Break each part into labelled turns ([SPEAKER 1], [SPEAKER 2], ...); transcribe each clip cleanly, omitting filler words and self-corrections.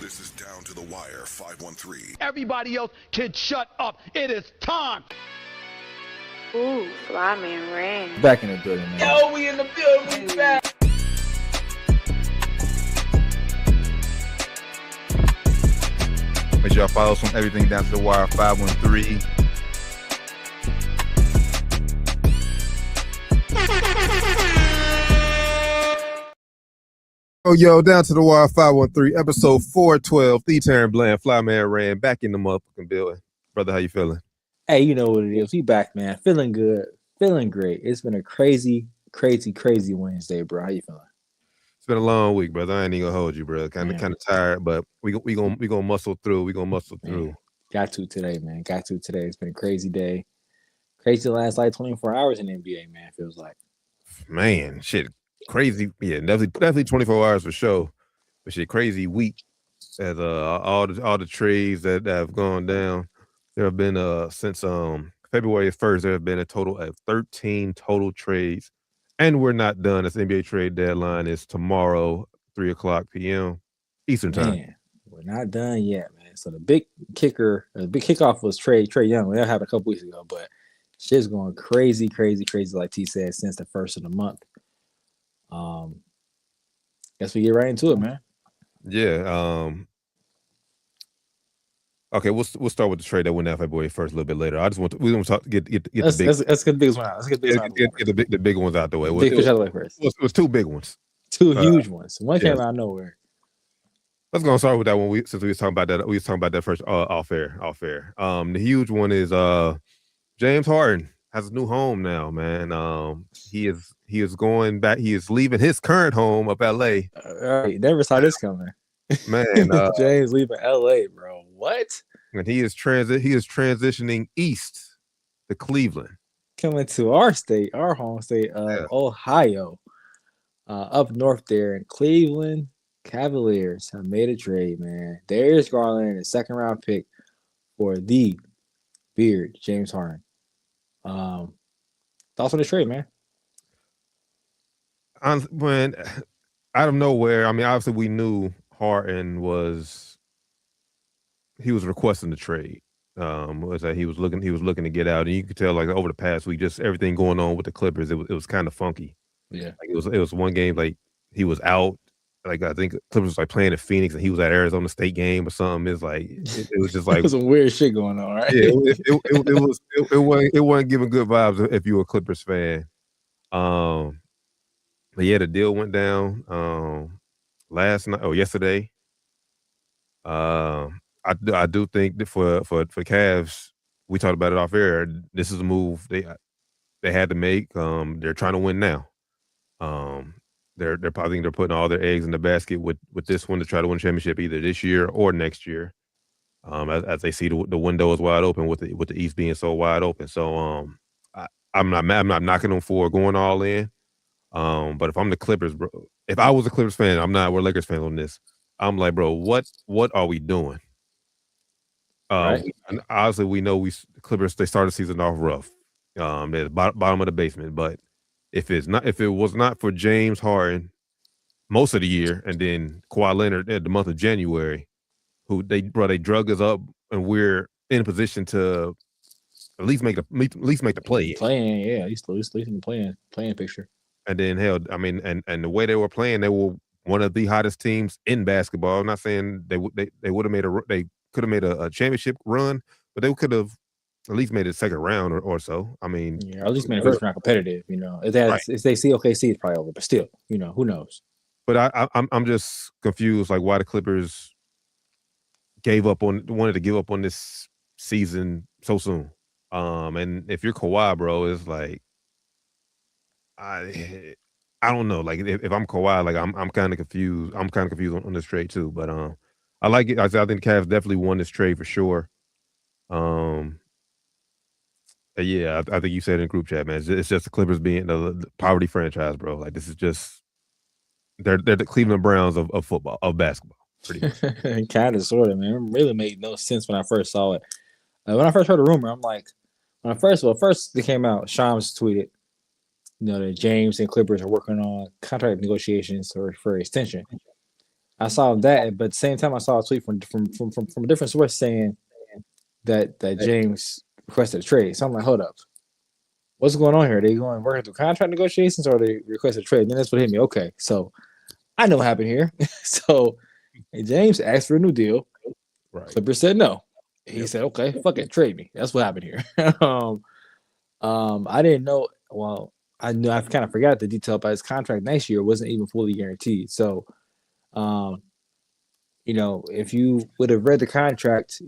[SPEAKER 1] This is Down to the Wire 513.
[SPEAKER 2] Everybody else can shut up. It is time.
[SPEAKER 3] Ooh, Flyman Rain.
[SPEAKER 4] Back in the building, man.
[SPEAKER 5] Yo, we in the building, we back.
[SPEAKER 4] Make sure y'all follow us on everything Down to the Wire 513.
[SPEAKER 6] Yo, Down to the Wire 513, episode 412. The Terran Bland, Flyman Ran, back in the motherfucking building. Brother, how you feeling?
[SPEAKER 7] Hey, you know what it is. We back, man. Feeling good. Feeling great. It's been a crazy Wednesday, bro. How you feeling?
[SPEAKER 6] It's been a long week, brother. I ain't even gonna hold you, bro. Kind of tired, but we gonna muscle through. We gonna muscle through.
[SPEAKER 7] Man, got to today, man. Got to today. It's been a crazy day. Crazy last like 24 hours in the NBA, man. Feels like.
[SPEAKER 6] Man, shit, crazy. Yeah, definitely 24 hours for sure. But shit, crazy week. As all the trades that have gone down. There have been since February 1st, there have been a total of 13 total trades. And we're not done. This NBA trade deadline is tomorrow, 3:00 p.m. Eastern time.
[SPEAKER 7] Man, we're not done yet, man. So the big kickoff was Trey Young. That happened a couple weeks ago, but shit's going crazy, like T said, since the first of the month. Guess we get right into it, man.
[SPEAKER 6] Yeah. Okay, we'll start with the trade that went down February 1st a little bit later. We want to get the big.
[SPEAKER 7] Let's get the biggest one out. Let's get
[SPEAKER 6] the big ones out the way.
[SPEAKER 7] Big fish out of the way first.
[SPEAKER 6] It was two big ones.
[SPEAKER 7] Two huge ones. One came out of nowhere.
[SPEAKER 6] Let's go start with that one. Since we was talking about that, first off air. The huge one is James Harden has a new home now, man. He is going back. He is leaving his current home of LA.
[SPEAKER 7] Never saw this coming.
[SPEAKER 6] Man,
[SPEAKER 7] James leaving LA, bro. What?
[SPEAKER 6] And he is transitioning east to Cleveland.
[SPEAKER 7] Coming to our state, our home state of Ohio. Up north there in Cleveland, Cavaliers have made a trade, man. Darius Garland, a second-round pick for the Beard, James Harden. Thoughts on the trade, man?
[SPEAKER 6] When out of nowhere, I mean, obviously we knew Harden was requesting the trade. Was that he was looking to get out, and you could tell like over the past week, just everything going on with the Clippers, it was kind of funky.
[SPEAKER 7] Yeah,
[SPEAKER 6] like it was one game like he was out. Like I think Clippers was like playing in Phoenix, and he was at Arizona State game or something. It's like it was just like
[SPEAKER 7] some weird shit going on, right?
[SPEAKER 6] Yeah, it wasn't giving good vibes if you were a Clippers fan. But yeah, the deal went down yesterday. I do think that for Cavs, we talked about it off air. This is a move they had to make. They're trying to win now. They're probably putting all their eggs in the basket with this one to try to win a championship either this year or next year. As they see the window is wide open with the East being so wide open. So I'm not knocking them for going all in. But if I'm the Clippers, bro, if I was a Clippers fan, I'm not. We're Lakers fans on this. I'm like, bro, what are we doing?
[SPEAKER 7] Right.
[SPEAKER 6] And obviously, we know Clippers. They started the season off rough. They're bottom of the basement. But if it was not for James Harden most of the year, and then Kawhi Leonard at the month of January, who they drug us up, and we're in a position to at least make the play.
[SPEAKER 7] Playing, yeah, at least in the playing picture.
[SPEAKER 6] And then hell, I mean, and the way they were playing, they were one of the hottest teams in basketball. I'm not saying they would have made a championship run, but they could have at least made a second round or so. I mean,
[SPEAKER 7] yeah, at least made a first round competitive. You know, if they see OKC, it's probably over. But still, you know, who knows?
[SPEAKER 6] But I'm just confused, like why the Clippers wanted to give up on this season so soon. And if you're Kawhi, bro, it's like I don't know. Like if I'm Kawhi, like I'm kind of confused. I'm kind of confused on this trade too. But I like it. I think the Cavs definitely won this trade for sure. Yeah, I think you said in group chat, man. It's just the Clippers being the poverty franchise, bro. Like this is just they're the Cleveland Browns of football, of basketball, pretty much.
[SPEAKER 7] Kind of, sort of, man. It really made no sense when I first saw it. When I first heard the rumor, I'm like, first it came out. Shams tweeted, you know, that James and Clippers are working on contract negotiations for extension. I saw that, but at the same time, I saw a tweet from a different source saying that James requested a trade. So I'm like, hold up, what's going on here? Are they going working through contract negotiations, or they requested a trade? And then that's what hit me. Okay, so I know what happened here. So James asked for a new deal.
[SPEAKER 6] Right.
[SPEAKER 7] Clippers said no. He said, okay, fuck it, trade me. That's what happened here. I didn't know. Well, I knew I kind of forgot the detail about his contract next year wasn't even fully guaranteed. So, if you would have read the contract,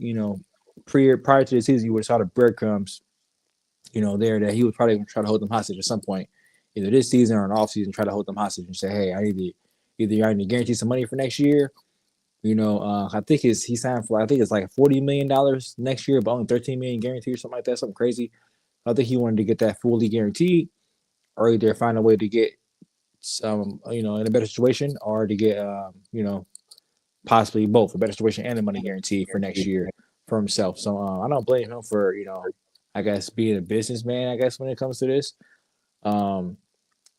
[SPEAKER 7] prior to the season, you would have saw the breadcrumbs, there that he would probably try to hold them hostage at some point, either this season or an off season, try to hold them hostage and say, hey, I need to either guarantee some money for next year. I think he signed for, I think it's like $40 million next year, but only $13 million guaranteed or something like that, something crazy. I think he wanted to get that fully guaranteed, or either find a way to get some, in a better situation, or to get, possibly both, a better situation and a money guarantee for next year for himself. So I don't blame him for, I guess being a businessman, I guess when it comes to this. It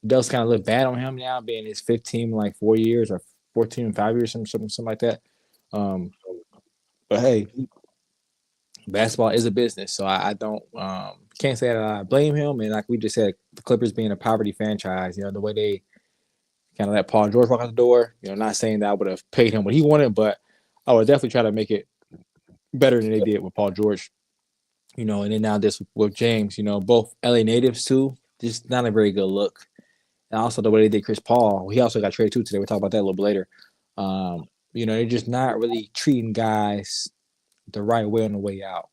[SPEAKER 7] does kind of look bad on him now, being his 15 like 4 years or 14 and 5 years, something like that. But hey, basketball is a business, so I don't can't say that I blame him. And like we just said, the Clippers being a poverty franchise, the way they kind of let Paul George walk out the door. Not saying that I would have paid him what he wanted, but I would definitely try to make it better than they did with Paul George. And then now this with James, both LA natives too, just not a very good look. And also the way they did Chris Paul, he also got traded too today. We'll talk about that a little bit later. They're just not really treating guys the right way on the way out.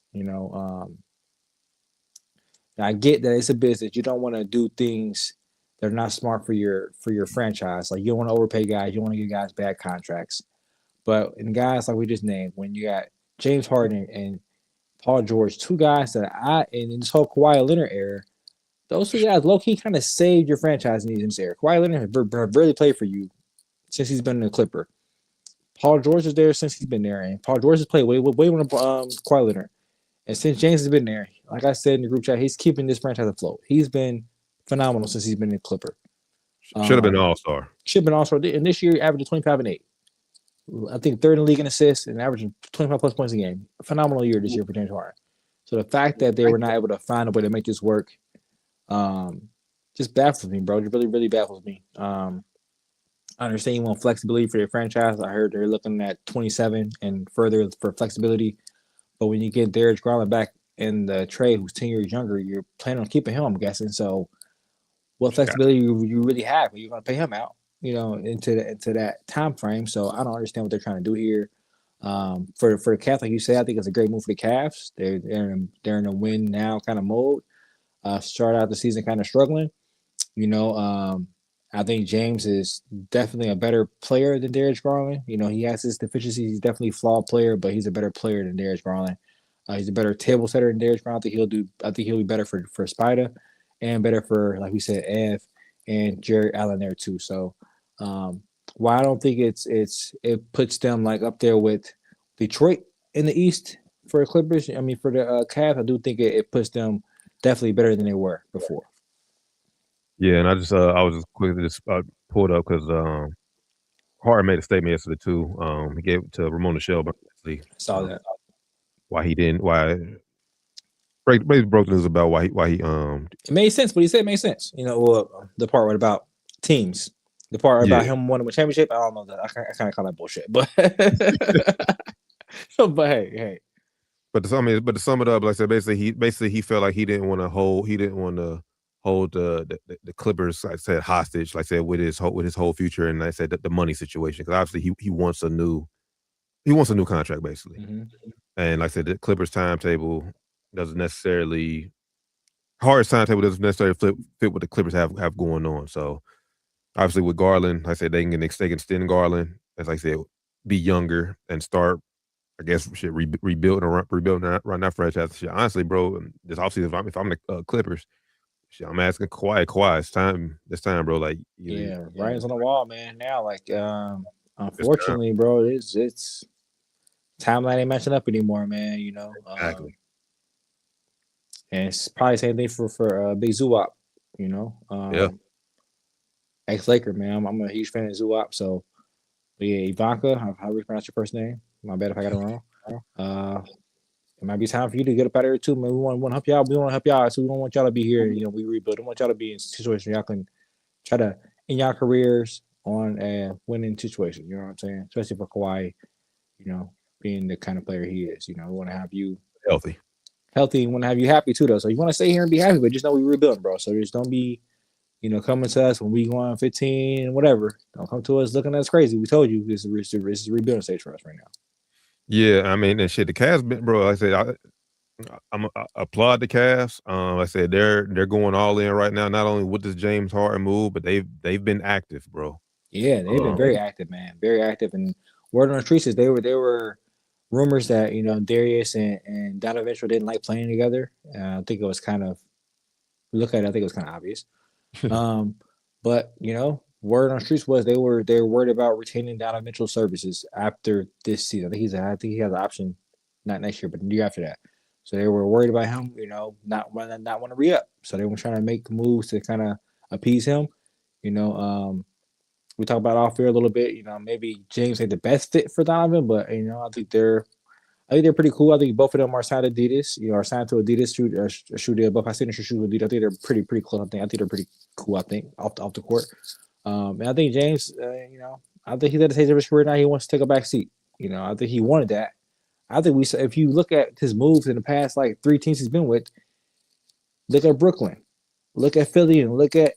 [SPEAKER 7] I get that it's a business. You don't want to do things that are not smart for your franchise. Like you don't want to overpay guys. You don't want to give guys bad contracts. But in guys like we just named, when you got James Harden and Paul George, two guys that in this whole Kawhi Leonard era, those two guys low-key kind of saved your franchise in this era. Kawhi Leonard has barely played for you since he's been in the Clipper. Paul George is there since he's been there, and Paul George has played way more than Kawhi Leonard. And since James has been there, like I said in the group chat, he's keeping this franchise afloat. He's been phenomenal since he's been in the Clipper.
[SPEAKER 6] Should have been an all-star.
[SPEAKER 7] Should have been all-star. And this year, he averaged 25 and 8. I think third in the league in assists and averaging 25 plus points a game. A phenomenal year this year for James Harden. So the fact that they were not able to find a way to make this work just baffles me, bro. It really, really baffles me. I understand you want flexibility for your franchise. I heard they're looking at 27 and further for flexibility. But when you get Darius Garland back in the trade, who's 10 years younger, you're planning on keeping him, I'm guessing. So what flexibility you really have? You're going to pay him out, into that time frame. So I don't understand what they're trying to do here. For the Cavs, like you said, I think it's a great move for the Cavs. They're in a win now kind of mode. Start out the season kind of struggling. I think James is definitely a better player than Darius Garland. He has his deficiencies. He's definitely a flawed player, but he's a better player than Darius Garland. He's a better table setter than Darius Garland. I think he'll be better for Spider and better for, like we said, Ev and Jared Allen there too. So while I don't think it puts them like up there with Detroit in the East for the Clippers, I mean for the Cavs, I do think it puts them definitely better than they were before.
[SPEAKER 6] Yeah, and I was just quickly pulled up because Hart made a statement yesterday too. He gave it to Ramona Shelburne.
[SPEAKER 7] Saw that.
[SPEAKER 6] Why broke news about why he
[SPEAKER 7] it made sense. What he said made sense. The part about teams, the part about him winning a championship. I don't know that. I kind of call that bullshit. But but hey.
[SPEAKER 6] But to sum it up, like I said, basically he felt like he didn't want to hold the Clippers, like I said, hostage, like I said, with his whole future, and like I said the money situation, because obviously he wants a new contract basically.
[SPEAKER 7] Mm-hmm.
[SPEAKER 6] And like I said, the Clippers timetable doesn't necessarily fit what the Clippers have going on. So obviously with Garland, like I said, they can extend Garland, as I said, be younger and start, I guess, rebuilding around that franchise. Shit, honestly, bro, this offseason, if I'm the Clippers, shit, I'm asking Kawhi, it's time. This time, bro. Like,
[SPEAKER 7] writing's on the wall, man. Now, like, unfortunately, bro, it's timeline ain't matching up anymore, man.
[SPEAKER 6] Exactly.
[SPEAKER 7] And it's probably the same thing for Big Zuwap. Ex-Laker, man. I'm a huge fan of Zuwap, so But yeah, Ivanka, how do we pronounce your first name? My bad if I got it wrong. It might be time for you to get up out of here too, man. We want to help y'all. We want to help y'all, so we don't want y'all to be here. We rebuild. We want y'all to be in a situation y'all can try to in y'all careers on a winning situation. You know what I'm saying? Especially for Kawhi, being the kind of player he is. We want to have you
[SPEAKER 6] Healthy.
[SPEAKER 7] healthy and want to have you happy too, though. So you want to stay here and be happy, but just know we rebuilding, bro. So just don't be, coming to us when we go on 15 and whatever. Don't come to us looking at us crazy. We told you this is a rebuilding stage for us right now.
[SPEAKER 6] Yeah, I mean, and shit, the Cavs, bro. Like I said, I applaud the Cavs. Like I said, they're going all in right now. Not only with this James Harden move, but they've been active, bro.
[SPEAKER 7] Yeah, they've been very active, man. Very active. And word on the streets is they were rumors that, Darius and Donovan Mitchell didn't like playing together. I think it was kind of look at it, I think it was kind of obvious. But word on the streets was they were worried about retaining Donovan Mitchell's services after this season. I think he has an option, not next year, but the year after that. So they were worried about him, not want to re-up. So they were trying to make moves to kind of appease him. We talked about off air a little bit. Maybe James ain't the best fit for Donovan, but I think they're pretty cool. I think both of them are signed to Adidas. Are signed to Adidas shoe deal. Both our signature shoes with Adidas. I think they're pretty close. I think they're pretty cool. I think off the court. And I think James, I think he's at the stage of his career now. He wants to take a back seat. I think he wanted that. I think if you look at his moves in the past, like 3 teams he's been with, look at Brooklyn, look at Philly, and look at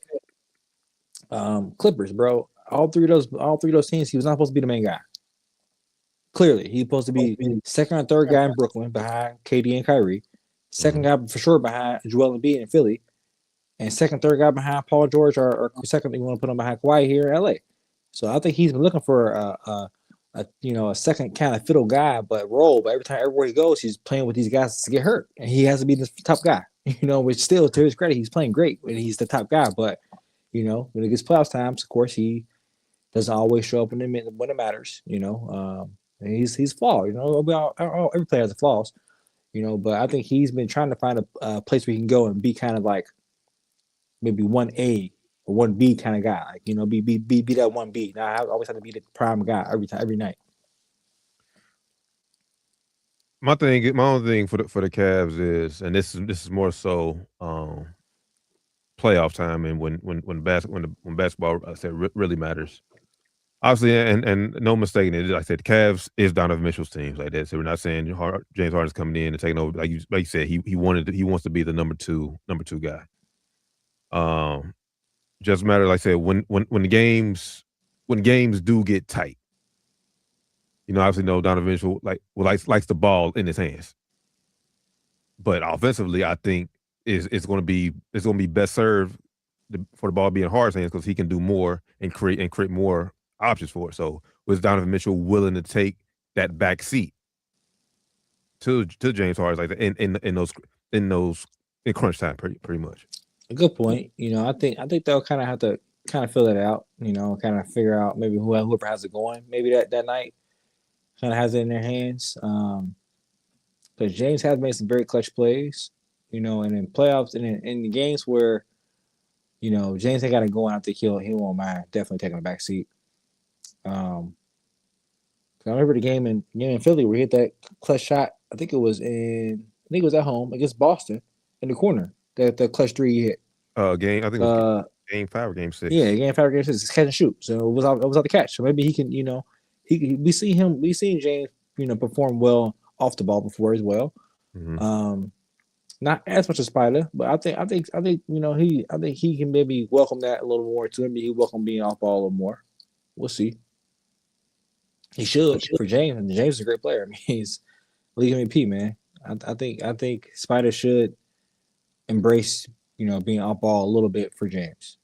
[SPEAKER 7] Clippers, bro. All three of those teams, he was not supposed to be the main guy. Clearly, he's supposed to be second or third guy in Brooklyn behind KD and Kyrie, second guy for sure behind Joel Embiid in Philly, and second, third guy behind Paul George, or second you want to put him behind Kawhi here in LA. So I think he's been looking for a second kind of fiddle guy, but every time everywhere he goes, he's playing with these guys to get hurt, and he has to be the top guy. Which still to his credit, he's playing great when he's the top guy, but when it gets playoffs times, of course he doesn't always show up when it matters. He's flawed. Every player has flaws. But I think he's been trying to find a place where he can go and be kind of like maybe 1A or 1B kind of guy. Like, be that 1B. Now I always have to be the prime guy every night.
[SPEAKER 6] My only thing for the Cavs is, and this is more so playoff time and when basketball I said really matters. Obviously, and no mistaking it. Like I said, the Cavs is Donovan Mitchell's team like that. So we're not saying James Harden's coming in and taking over. Like you said, he wants to be the number two guy. Just a matter, like I said, when games do get tight, obviously, Donovan Mitchell likes the ball in his hands. But offensively, I think it's going to be best served for the ball being in Harden's hands because he can do more and create more options for it. So was Donovan Mitchell willing to take that back seat to James Harden like that in crunch time pretty much?
[SPEAKER 7] A good point. I think they'll kind of have to fill that out. Kind of figure out maybe whoever has it going. Maybe that night kind of has it in their hands. Because James has made some very clutch plays. And in playoffs and in the games where James ain't got to go out to kill. He won't mind definitely taking a back seat. I remember the game in Philly where he hit that clutch shot. I think it was at home against Boston in the corner. The clutch 3 he hit.
[SPEAKER 6] Game. I think it was game 5 or game 6.
[SPEAKER 7] Yeah, game 5 or game 6. It's catch and shoot. So it was out the catch. So maybe he can. We seen James perform well off the ball before as well.
[SPEAKER 6] Mm-hmm.
[SPEAKER 7] Not as much as Spider, but I think he can maybe welcome that a little more too. Maybe he welcome being off ball a little more. We'll see. He should for James. And James is a great player. I mean, he's league MVP, man. I think Spider should embrace being off ball a little bit for James.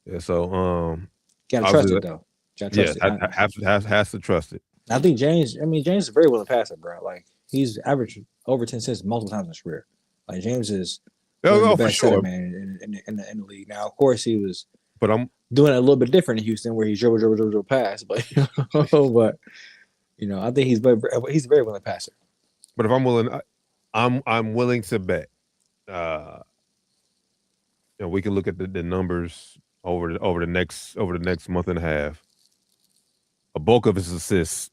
[SPEAKER 6] Yeah. So
[SPEAKER 7] gotta trust it though.
[SPEAKER 6] Has to trust it.
[SPEAKER 7] I think James is very willing passer, bro. Like he's averaged over 10 assists multiple times in his career. Like James is the best setter, man, in the league. Now, of course, he was. But I'm doing it a little bit different in Houston, where he's dribble pass. But I think he's a very willing passer.
[SPEAKER 6] But if I'm willing, I'm willing to bet. We can look at the numbers over the next month and a half. bulk of his assists,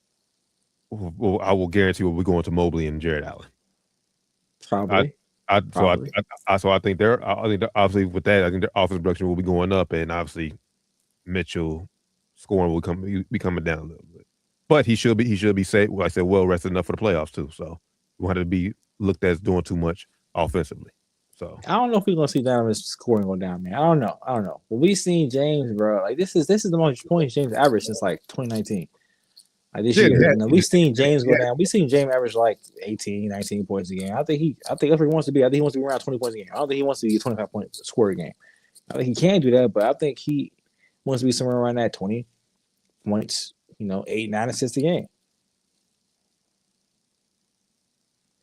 [SPEAKER 6] I will guarantee, will be going to Mobley and Jared Allen.
[SPEAKER 7] Probably.
[SPEAKER 6] So I think obviously with that, I think their offensive production will be going up, and obviously Mitchell scoring will be coming down a little bit. But he should be safe. Like I said, well rested enough for the playoffs too. So we want to be looked at as doing too much offensively. So
[SPEAKER 7] I don't know if we're gonna see Donovan's scoring go down, man. I don't know. But we seen James, bro. Like this is the most points James averaged since like 2019. Like this year, we've seen James go down. We've seen James average like 18, 19 points a game. I think that's where he wants to be. I think he wants to be around 20 points a game. I don't think he wants to be a 25 point score a game. I think he can do that, but I think he wants to be somewhere around that 20 points, 8, 9 assists a game.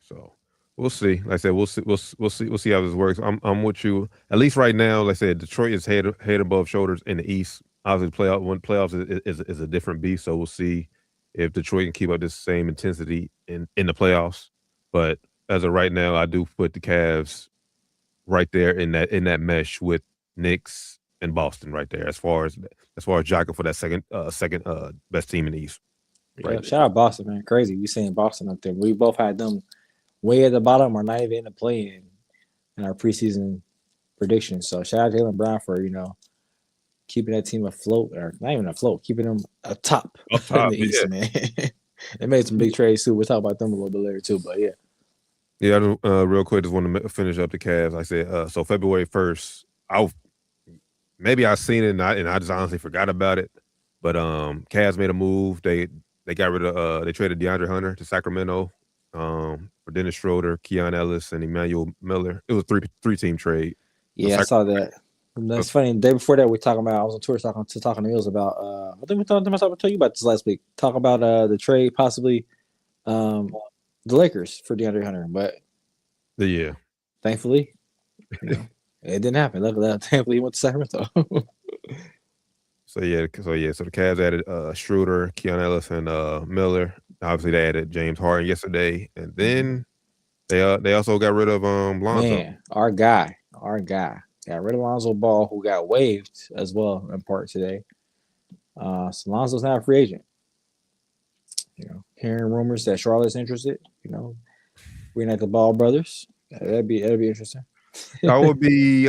[SPEAKER 6] So we'll see. Like I said, we'll see how this works. I'm with you. At least right now, like I said, Detroit is head above shoulders in the East. Obviously, playoffs is a different beast. So we'll see if Detroit can keep up this same intensity in the playoffs. But as of right now, I do put the Cavs right there in that mesh with Knicks and Boston right there as far as jockeying for that second best team in the East.
[SPEAKER 7] Right. Yeah, shout out Boston, man. Crazy. We seeing Boston up there. We both had them way at the bottom or not even in the play in our preseason predictions. So shout out to Jaylen Brown for, keeping that team afloat, or not even afloat, keeping them atop in the East, man. They made some big trades too. We'll talk about them a little bit later too, but yeah.
[SPEAKER 6] Yeah, real quick, just want to finish up the Cavs. Like I said, so February 1st, I seen it and I just honestly forgot about it. But Cavs made a move. They got rid of they traded DeAndre Hunter to Sacramento for Dennis Schroeder, Keon Ellis, and Emmanuel Miller. It was three team trade.
[SPEAKER 7] Yeah, I saw that. That's funny. The day before that, I was on tour talking to Mills about. I think we talked to myself. I told you about this last week. Talk about the trade, possibly the Lakers for DeAndre Hunter, but thankfully, it didn't happen. Luckily, thankfully, he went to Sacramento.
[SPEAKER 6] So the Cavs added Schroeder, Keon Ellis, and Miller. Obviously, they added James Harden yesterday, and then they also got rid of Lonzo.
[SPEAKER 7] Man, our guy. Got rid of Lonzo Ball, who got waived as well in part today. So Lonzo's not a free agent. Hearing rumors that Charlotte's interested. Reuniting the Ball brothers. That'd be interesting.
[SPEAKER 6] That would be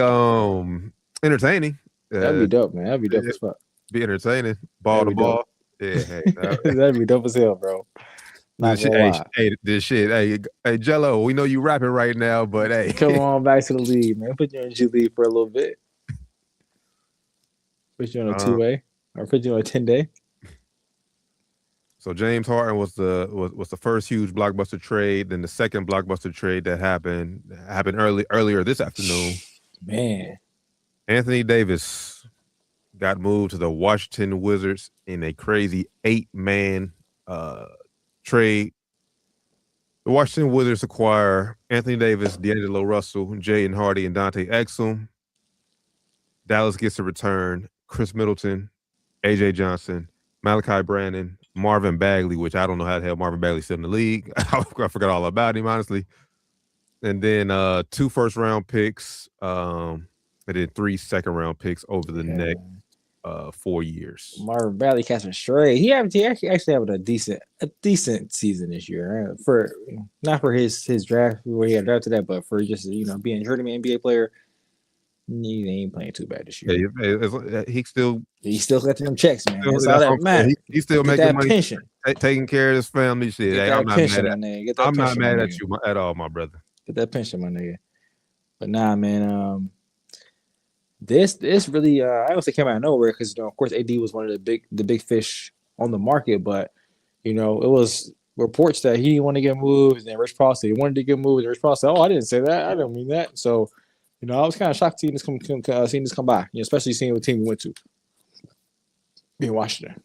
[SPEAKER 6] entertaining.
[SPEAKER 7] That'd be dope, man. That'd be dope as fuck.
[SPEAKER 6] Be entertaining. Ball to ball. Yeah, hey,
[SPEAKER 7] that'd be dope as hell, bro.
[SPEAKER 6] This shit. Hey, Jello, we know you rapping right now, but hey,
[SPEAKER 7] come on back to the league, man. Put you in G League for a little bit. Put you on a 2-way, or put you on a 10-day.
[SPEAKER 6] So James Harden was the first huge blockbuster trade. Then the second blockbuster trade that happened earlier this afternoon.
[SPEAKER 7] Man,
[SPEAKER 6] Anthony Davis got moved to the Washington Wizards in a crazy 8-man trade. The Washington Wizards acquire Anthony Davis, D'Angelo Russell, Jaden Hardy, and Dante Exum. Dallas gets to return Chris Middleton, AJ Johnson, Malachi Brannon, Marvin Bagley, which I don't know how the hell Marvin Bagley's still in the league. I forgot all about him, honestly. And then 2 first-round picks, and then 3 second-round picks over the next 4 years.
[SPEAKER 7] Marvin Bagley catching straight. He actually having a decent season this year. Right? For not for his draft where he got drafted that, but for just being a journeyman NBA player. He ain't playing too bad this year.
[SPEAKER 6] Yeah, he's still
[SPEAKER 7] collecting them checks, man. That's all that matters.
[SPEAKER 6] He's still making
[SPEAKER 7] that
[SPEAKER 6] money,
[SPEAKER 7] pension,
[SPEAKER 6] taking care of his family. Shit, hey, I'm not mad at you at all, my brother.
[SPEAKER 7] Get that pension, my nigga. But nah, man. This really I don't say came out of nowhere because of course AD was one of the big fish on the market, but it was reports that he didn't want to get moved, and then Rich Paul said he wanted to get moved, and Rich Paul said, "Oh, I didn't say that. I didn't mean that." So. I was kind of shocked seeing this come by, especially seeing what team we went to in Washington.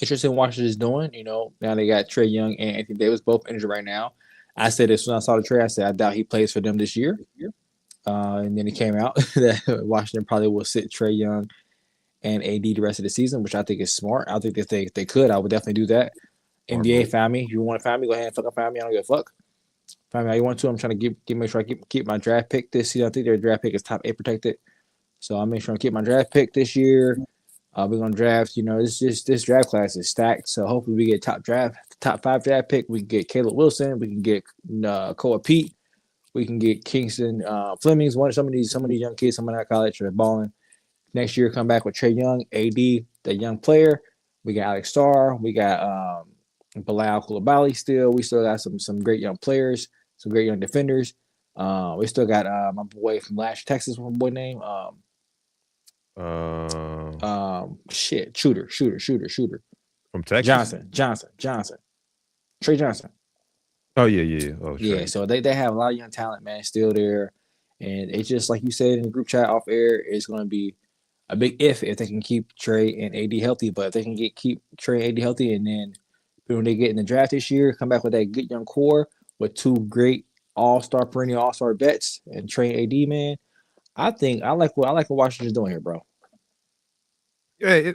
[SPEAKER 7] Interesting what Washington is doing. Now they got Trae Young and Anthony Davis both injured right now. I said this when I saw the trade. I said I doubt he plays for them this year. And then it came out that Washington probably will sit Trae Young and AD the rest of the season, which I think is smart. I think if they could, I would definitely do that. NBA, find me. If you want to find me, go ahead and fucking find me. I don't give a fuck. Find me how you want to. I'm trying to make sure I keep my draft pick this year. I think their draft pick is top 8 protected. So I'll make sure I keep my draft pick this year. We're gonna draft. This draft class is stacked. So hopefully we get top 5 draft pick. We can get Caleb Wilson. We can get Koa Pete. We can get Kingston Flemings. Some of these young kids coming out of college are balling. Next year, come back with Trey Young, AD, the young player. We got Alex Starr. We got Bilal Coulibaly still. We still got some great young players, some great young defenders. We still got my boy from last Texas, one boy name. Shooter.
[SPEAKER 6] From Texas.
[SPEAKER 7] Johnson. Trey Johnson.
[SPEAKER 6] Oh yeah. Oh,
[SPEAKER 7] yeah. So they have a lot of young talent, man, still there. And it's just like you said in the group chat off air, it's going to be a big if they can keep Trey and AD healthy. But if they can keep Trey and AD healthy, and then when they get in the draft this year, come back with that good young core with 2 great perennial all-star vets and Trey and AD, man, I like what Washington's doing here, bro.
[SPEAKER 6] Yeah,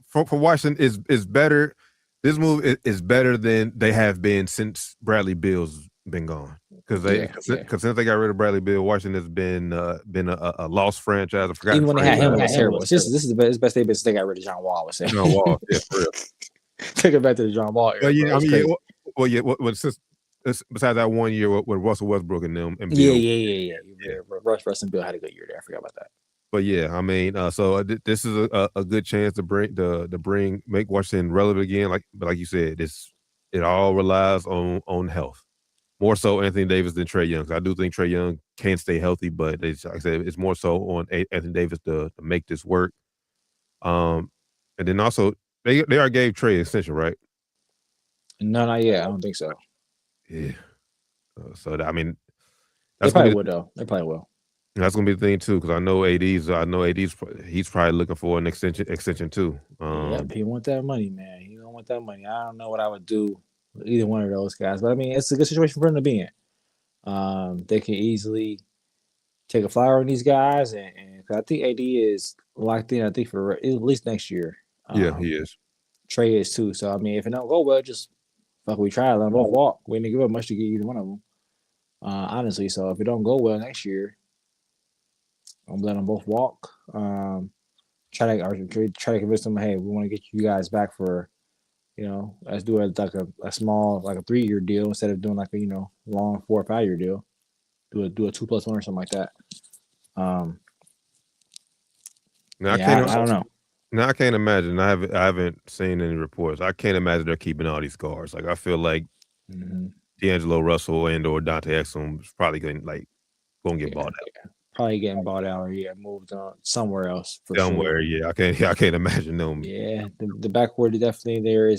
[SPEAKER 6] for Washington is better. This move is better than they have been since Bradley Beal's been gone. Because since they got rid of Bradley Beal, Washington has been a lost franchise. I forgot.
[SPEAKER 7] Even when they had him, it was terrible. This is the best they've been since they got rid of John Wall. I would say.
[SPEAKER 6] John Wall, yeah, for real.
[SPEAKER 7] Take it back to the John Wall era.
[SPEAKER 6] Since besides that 1 year with Russell Westbrook and them. And
[SPEAKER 7] Bill, yeah. Russ and Bill had a good year there. I forgot about that.
[SPEAKER 6] But yeah, so this is a good chance to make Washington relevant again. Like you said, it all relies on health. More so Anthony Davis than Trey Young. I do think Trey Young can stay healthy, but like I said, it's more so on Anthony Davis to make this work. And then also they already gave Trey an extension, right?
[SPEAKER 7] No, not yet. I don't think so.
[SPEAKER 6] Yeah. They
[SPEAKER 7] probably would though. They probably will.
[SPEAKER 6] That's gonna be the thing too, because I know AD's he's probably looking for an extension too.
[SPEAKER 7] He want that money, man. He don't want that money. I don't know what I would do with either one of those guys, but I mean, it's a good situation for him to be in. They can easily take a flyer on these guys, and I think AD is locked in. I think for at least next year.
[SPEAKER 6] Yeah, he is.
[SPEAKER 7] Trey is too. So I mean, if it don't go well, just we try. Let them both walk. We didn't give up much to get either one of them. Honestly, so if it don't go well next year, I'm letting them both walk. Try to convince them, hey, we want to get you guys back for, let's do it like a small, like a 3-year deal instead of doing like a long 4 or 5 year deal. Do a 2+1 or something like that. I don't know.
[SPEAKER 6] Now I can't imagine. I haven't seen any reports. I can't imagine they're keeping all these guards. Like I feel like D'Angelo Russell and/or Dante Exum is probably going to get bought out.
[SPEAKER 7] Yeah. Probably getting bought out or moved on somewhere else.
[SPEAKER 6] Somewhere,
[SPEAKER 7] sure.
[SPEAKER 6] Yeah. I can't imagine them.
[SPEAKER 7] Yeah, the backcourt is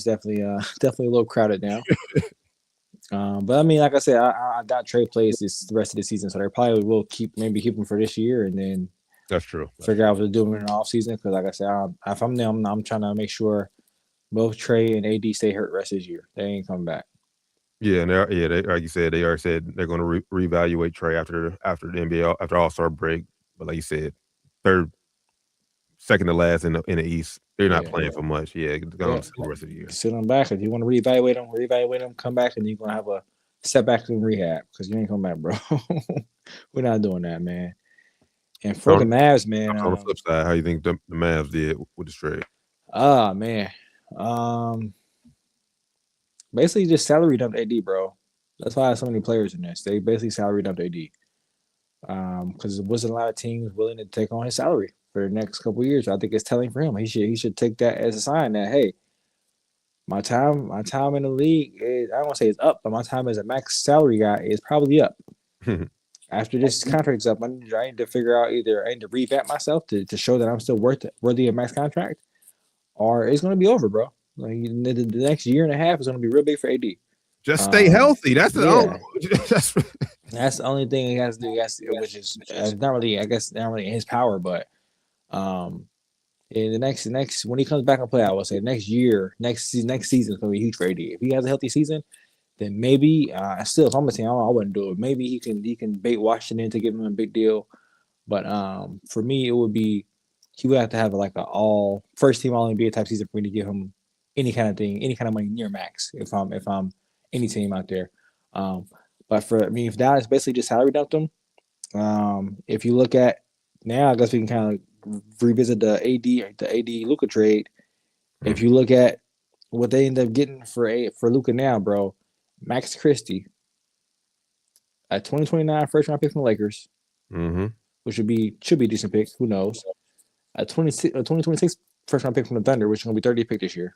[SPEAKER 7] definitely a little crowded now. But I mean, like I said, I doubt Trey plays the rest of the season, so they probably will keep him for this year, and then
[SPEAKER 6] that's true.
[SPEAKER 7] Figure out what they're doing in the off season. Because like I said, if I'm them, I'm trying to make sure both Trey and AD stay hurt the rest of this year. They ain't coming back.
[SPEAKER 6] Yeah, and they like you said, they already said they're going to reevaluate Trey after the NBA after All-Star break. But like you said, second to last in the East. They're not playing for much. Yeah, going to the rest of the year.
[SPEAKER 7] Sit them back. If you want to reevaluate them, come back, and you're gonna have a setback in rehab because you ain't coming back, bro. We're not doing that, man. And for the Mavs, man.
[SPEAKER 6] On the flip side, how you think the Mavs did with this trade?
[SPEAKER 7] Man. Basically just salary dumped AD, bro. That's why I have so many players in this. They basically salary dumped AD. Because there wasn't a lot of teams willing to take on his salary for the next couple of years. I think it's telling for him. He should take that as a sign that, hey, my time in the league is, I don't want to say it's up, but my time as a max salary guy is probably up. After this contract's up, I need to figure out either I need to revamp myself to show that I'm still worthy of max contract, or it's going to be over, bro. Like the next year and a half is going to be real big for AD.
[SPEAKER 6] Just stay healthy. That's the
[SPEAKER 7] that's the only thing he has to do. Which is not really, I guess, not really in his power. But in the next when he comes back and play, I would say next season is going to be huge for AD. If he has a healthy season, then maybe still, if I'm a team, I wouldn't do it. Maybe he can bait Washington to give him a big deal. But for me, it would be he would have to have like a all first team All NBA type season for me to give him any kind of money near max. If I'm any team out there, but for if Dallas basically just salary dumped him, if you look at now, I guess we can kind of revisit the AD Luka trade. If you look at what they end up getting for Luka now, bro, Max Christie, a 2029 first round pick from the Lakers, which should be a decent pick. Who knows? A 2026 first round pick from the Thunder, which is going to be 30th pick this year.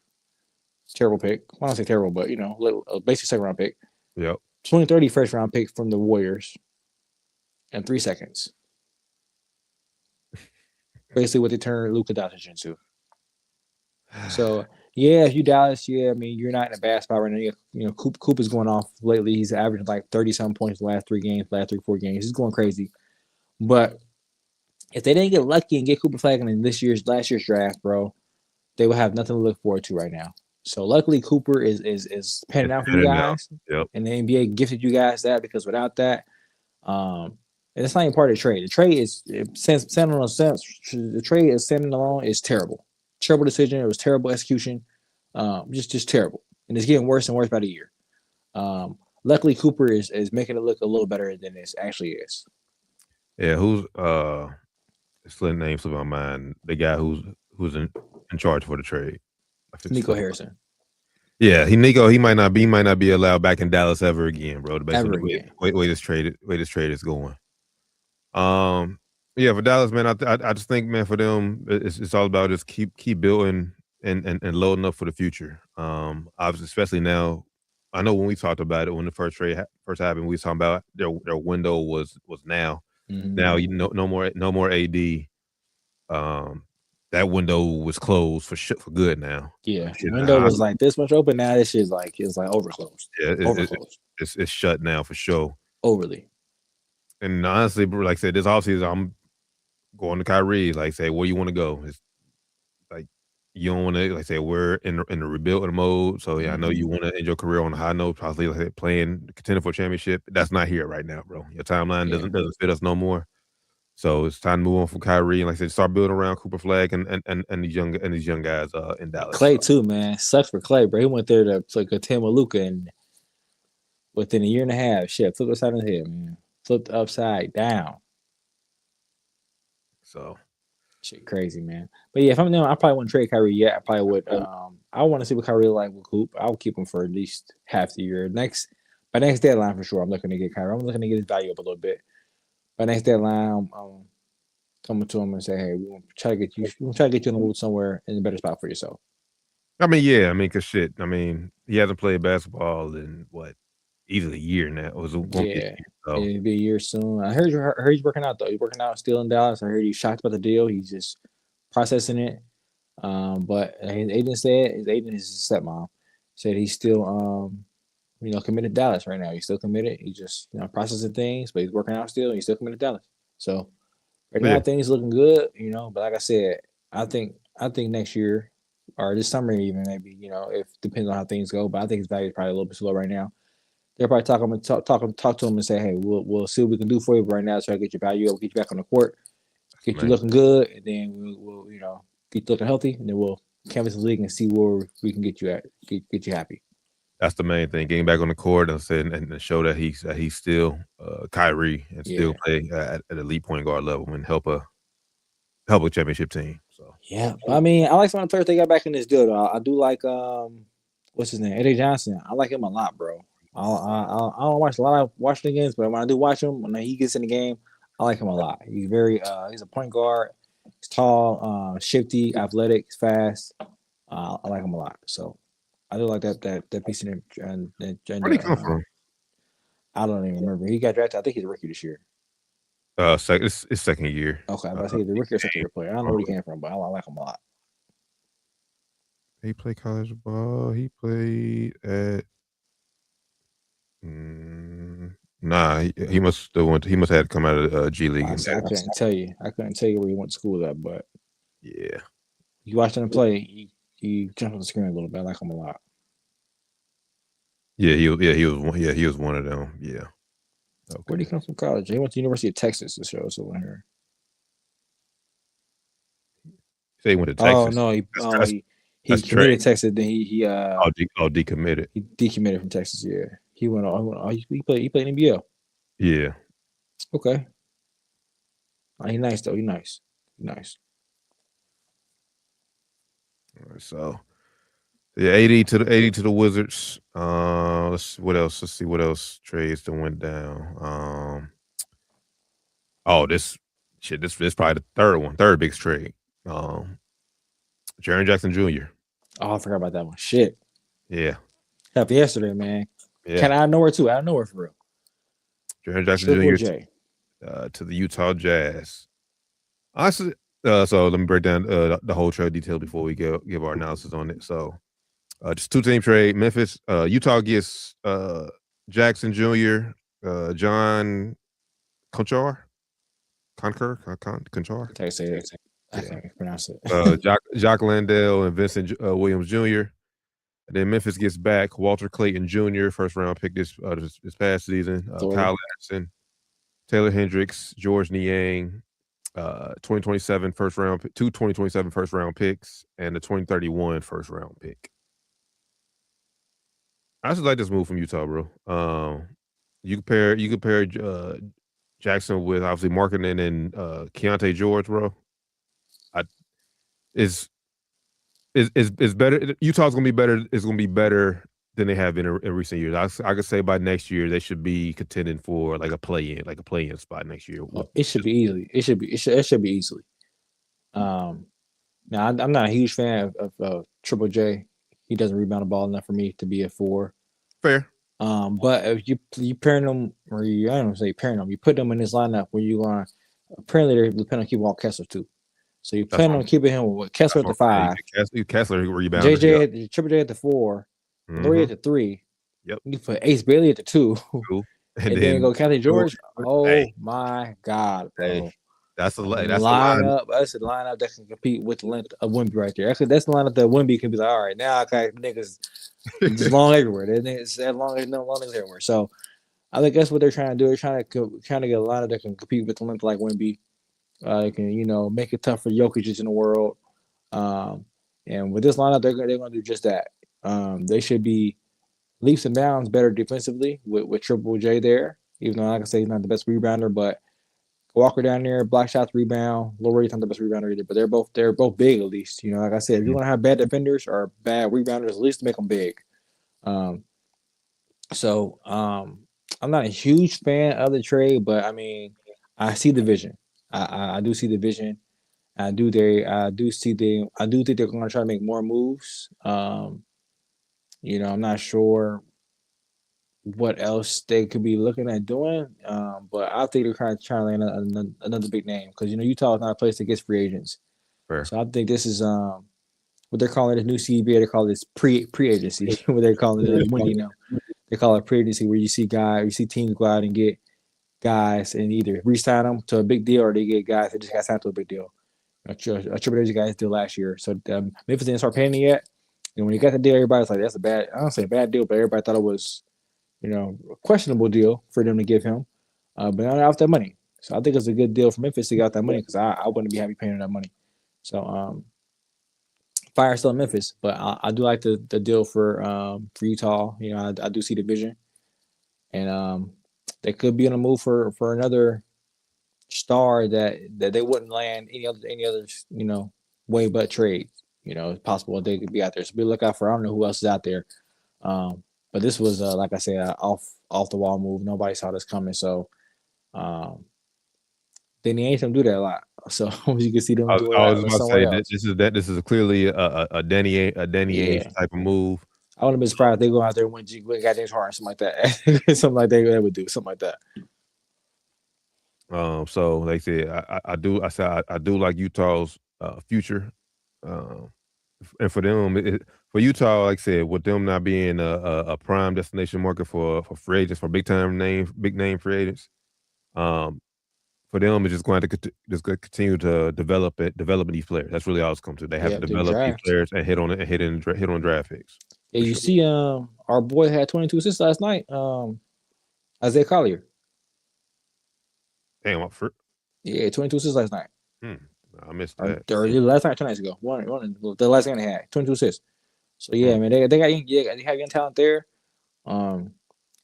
[SPEAKER 7] Terrible pick. I don't say terrible, but basically second round pick.
[SPEAKER 6] Yep.
[SPEAKER 7] 2030 first round pick from the Warriors, and 3 seconds. Basically, what they turned Luka Doncic into. So yeah, if you Dallas, I mean you're not in a bad spot right now. Coop is going off lately. He's averaging like 30-something points the last 3 games, last 3-4 games. He's going crazy. But if they didn't get lucky and get Cooper Flag in last year's draft, bro, they would have nothing to look forward to right now. So luckily Cooper is panning out for you guys.
[SPEAKER 6] Yep.
[SPEAKER 7] And the NBA gifted you guys that, because without that, and it's not even part of the trade. The trade is standing alone is terrible. Terrible decision. It was terrible execution. Just terrible. And it's getting worse and worse by the year. Luckily Cooper is making it look a little better than it actually is.
[SPEAKER 6] Yeah, who's name slipped my mind. The guy who's in charge for the trade.
[SPEAKER 7] Nico Harrison.
[SPEAKER 6] Yeah, he might not be allowed back in Dallas ever again, bro.
[SPEAKER 7] Way
[SPEAKER 6] this trade is going. Yeah, for Dallas, man, I just think, man, for them, it's all about just keep building and loading up for the future. Obviously, especially now. I know when we talked about it when the first trade first happened, we was talking about their window was now. Now no more AD. That window was closed for good now.
[SPEAKER 7] Yeah, the window was like this much open. Now this shit's like overclosed.
[SPEAKER 6] Yeah, it's shut now for sure.
[SPEAKER 7] Overly. And
[SPEAKER 6] honestly, bro, like I said, this offseason I'm going to Kyrie. Like say, where you want to go? It's like you don't want to. Like say, we're in the rebuilding mode. So yeah, I know you want to end your career on a high note, possibly like playing contender for a championship. That's not here right now, bro. Your timeline doesn't fit us no more. So it's time to move on from Kyrie and like I said, start building around Cooper Flag and these young guys in Dallas.
[SPEAKER 7] Clay too, man. Sucks for Clay, bro. He went there to contend with Luka, and within a year and a half, shit, flipped upside his head, man. Flipped upside down.
[SPEAKER 6] So
[SPEAKER 7] shit crazy, man. But yeah, if I'm them, I probably wouldn't trade Kyrie yet. I probably would. I want to see what Kyrie like with Coop. I'll keep him for at least half the year. By next deadline for sure. I'm looking to get Kyrie. I'm looking to get his value up a little bit. By next deadline, I'm coming to him and say, "Hey, we want to try to get you. We want to try to get you in the mood somewhere in a better spot for yourself."
[SPEAKER 6] I mean, yeah. I mean, cause shit. I mean, he hasn't played basketball in easily a year now.
[SPEAKER 7] It'll be a year soon. I heard he's working out though. He's working out still in Dallas. I heard he's shocked about the deal. He's just processing it. But his agent said his stepmom said he's still committed to Dallas right now. He's still committed. He's just processing things, but he's working out still. He's still committed to Dallas. So right now things looking good, But like I said, I think next year or this summer even maybe if depends on how things go. But I think his value is probably a little bit slow right now. They're probably talk to him and say, hey, we'll see what we can do for you. But right now, try to get your value up, get you back on the court, get you looking good, and then we'll get you looking healthy, and then we'll canvas the league and see where we can get you at, get you happy.
[SPEAKER 6] That's the main thing, getting back on the court and show that he's still Kyrie and still play at elite point guard level and help a championship team. So
[SPEAKER 7] yeah, I mean, I like some of the players they got back in this deal. Though. I do like what's his name, Eddie Johnson. I like him a lot, bro. I don't watch a lot of Washington games, but when I do watch him, when he gets in the game, I like him a lot. He's he's a point guard. He's tall, shifty, athletic, fast. I like him a lot. So I do like that piece in there.
[SPEAKER 6] Where'd he come from?
[SPEAKER 7] I don't even remember. He got drafted. I think he's a rookie this year.
[SPEAKER 6] It's second year.
[SPEAKER 7] Okay, but I think he's a rookie or second year player. I don't know where he came from, but I like him a lot.
[SPEAKER 6] He played college ball. He played at. Nah, he must have had to come out of G League.
[SPEAKER 7] I couldn't tell you. Where he went to school at, but
[SPEAKER 6] yeah,
[SPEAKER 7] you watched him play. He jumped on the screen a little bit. I like him a lot.
[SPEAKER 6] Yeah, he was one of them. Yeah.
[SPEAKER 7] Okay. Where did he come from college? He went to the University of Texas to show us over here.
[SPEAKER 6] Say he went to Texas.
[SPEAKER 7] Oh no, he committed to Texas. Then he
[SPEAKER 6] decommitted.
[SPEAKER 7] He decommitted from Texas. Yeah, he went on. He played in NBL.
[SPEAKER 6] Yeah.
[SPEAKER 7] Okay. He's nice though. He's nice.
[SPEAKER 6] So yeah, 80 to the Wizards. Let's see what else. Let's see what else trades that went down. Oh, this probably the third biggest trade. Jaren Jackson Jr.
[SPEAKER 7] Oh, I forgot about that one. Shit.
[SPEAKER 6] Yeah.
[SPEAKER 7] Happened yesterday, man.
[SPEAKER 6] Yeah.
[SPEAKER 7] Kind of out of nowhere too. Out of nowhere for real.
[SPEAKER 6] Jaren Jackson
[SPEAKER 7] Triple
[SPEAKER 6] Jr.
[SPEAKER 7] J.
[SPEAKER 6] To the Utah Jazz. Honestly, so let me break down the whole trade detail before we give our analysis on it. So, just 2-team trade. Memphis, Utah gets Jackson Jr., John Conchar. Conchar.
[SPEAKER 7] I say it. I can't pronounce it.
[SPEAKER 6] Jock Landale and Vincent Williams Jr. And then Memphis gets back Walter Clayton Jr., first round pick this past season. Kyle Anderson, Taylor Hendricks, George Niang, 2027 first round, two 2027 first round picks, and the 2031 first round pick. I just like this move from Utah, bro. You compare Jackson with obviously Markkanen and Keontae George, bro. It's better. Utah's gonna be better. It's gonna be better than they have been in recent years. I could say by next year they should be contending for like a play-in spot next year.
[SPEAKER 7] It should be easily. It should be easily. Now I'm not a huge fan of Triple J. He doesn't rebound the ball enough for me to be a 4.
[SPEAKER 6] Fair.
[SPEAKER 7] But if you pairing them, or I don't say pairing them, you put them in this lineup where you going. Apparently they're depending on keeping on Kessler too. So you plan on keeping him with Kessler at the 5,
[SPEAKER 6] Kessler rebounded,
[SPEAKER 7] JJ Triple J at the 4, Laurie at the 3.
[SPEAKER 6] Yep.
[SPEAKER 7] You put Ace Bailey at the 2, and then go Keontae George. Oh my God, bro!
[SPEAKER 6] Hey, that's the
[SPEAKER 7] lineup. That's the lineup that can compete with the length of Wemby right there. Actually, that's the lineup that Wemby can be like, all right, now I got niggas just long everywhere. It's that long niggas everywhere. So I think that's what they're trying to do. They're trying to get a lineup that can compete with the length like Wemby. They can, make it tough for Jokic in the world. And with this lineup, they're going to do just that. They should be leaps and bounds better defensively with Triple J there. Even though, like I say, he's not the best rebounder, but Walker down there, block shots, rebound. Laurie not the best rebounder either, but they're both big at least. Like I said, if you want to have bad defenders or bad rebounders, at least make them big. So I'm not a huge fan of the trade, but I mean, I see the vision. I do see the vision. I do think they're going to try to make more moves. I'm not sure what else they could be looking at doing. But I think they're trying to land another big name because Utah is not a place that gets free agents.
[SPEAKER 6] Fair.
[SPEAKER 7] So I think this is what they're calling this new CBA. They call this pre-agency. What they're calling it, they call it pre-agency, where you see teams go out and get guys and either re-sign them to a big deal or they get guys that just got signed to a big deal. Triple J guys did last year. So Memphis didn't start paying it yet. And when he got the deal, everybody's like, that's a bad, I don't say bad deal, but everybody thought it was, a questionable deal for them to give him. But now they're off that money. So I think it's a good deal for Memphis to get out that money because I wouldn't be happy paying that money. So fire still in Memphis, but I do like the deal for Utah. I do see the vision. And they could be on a move for another star that they wouldn't land any other way but trade. It's possible they could be out there. So be look out for. I don't know who else is out there. But this was like I said, off the wall move. Nobody saw this coming. So they ain't them do that a lot. So you can see them do it.
[SPEAKER 6] I was about to say this is clearly a Danny Ainge type of move.
[SPEAKER 7] I wouldn't be surprised if they go out there and win got James Harden, something like that. Something like they would do, something like that.
[SPEAKER 6] So like I said, I do like Utah's future. And for them, for Utah, like I said, with them not being a prime destination market for free agents, for big name free agents, for them it's just going to continue to develop these players. That's really all it's come to. They have to develop these players and hit on draft picks.
[SPEAKER 7] Yeah, you see, our boy had 22 assists last night. Isaiah Collier.
[SPEAKER 6] Damn,
[SPEAKER 7] 22 assists last night.
[SPEAKER 6] I missed that.
[SPEAKER 7] Last night, 2 nights ago. The last game they had 22 assists. So yeah, man, they have young talent there.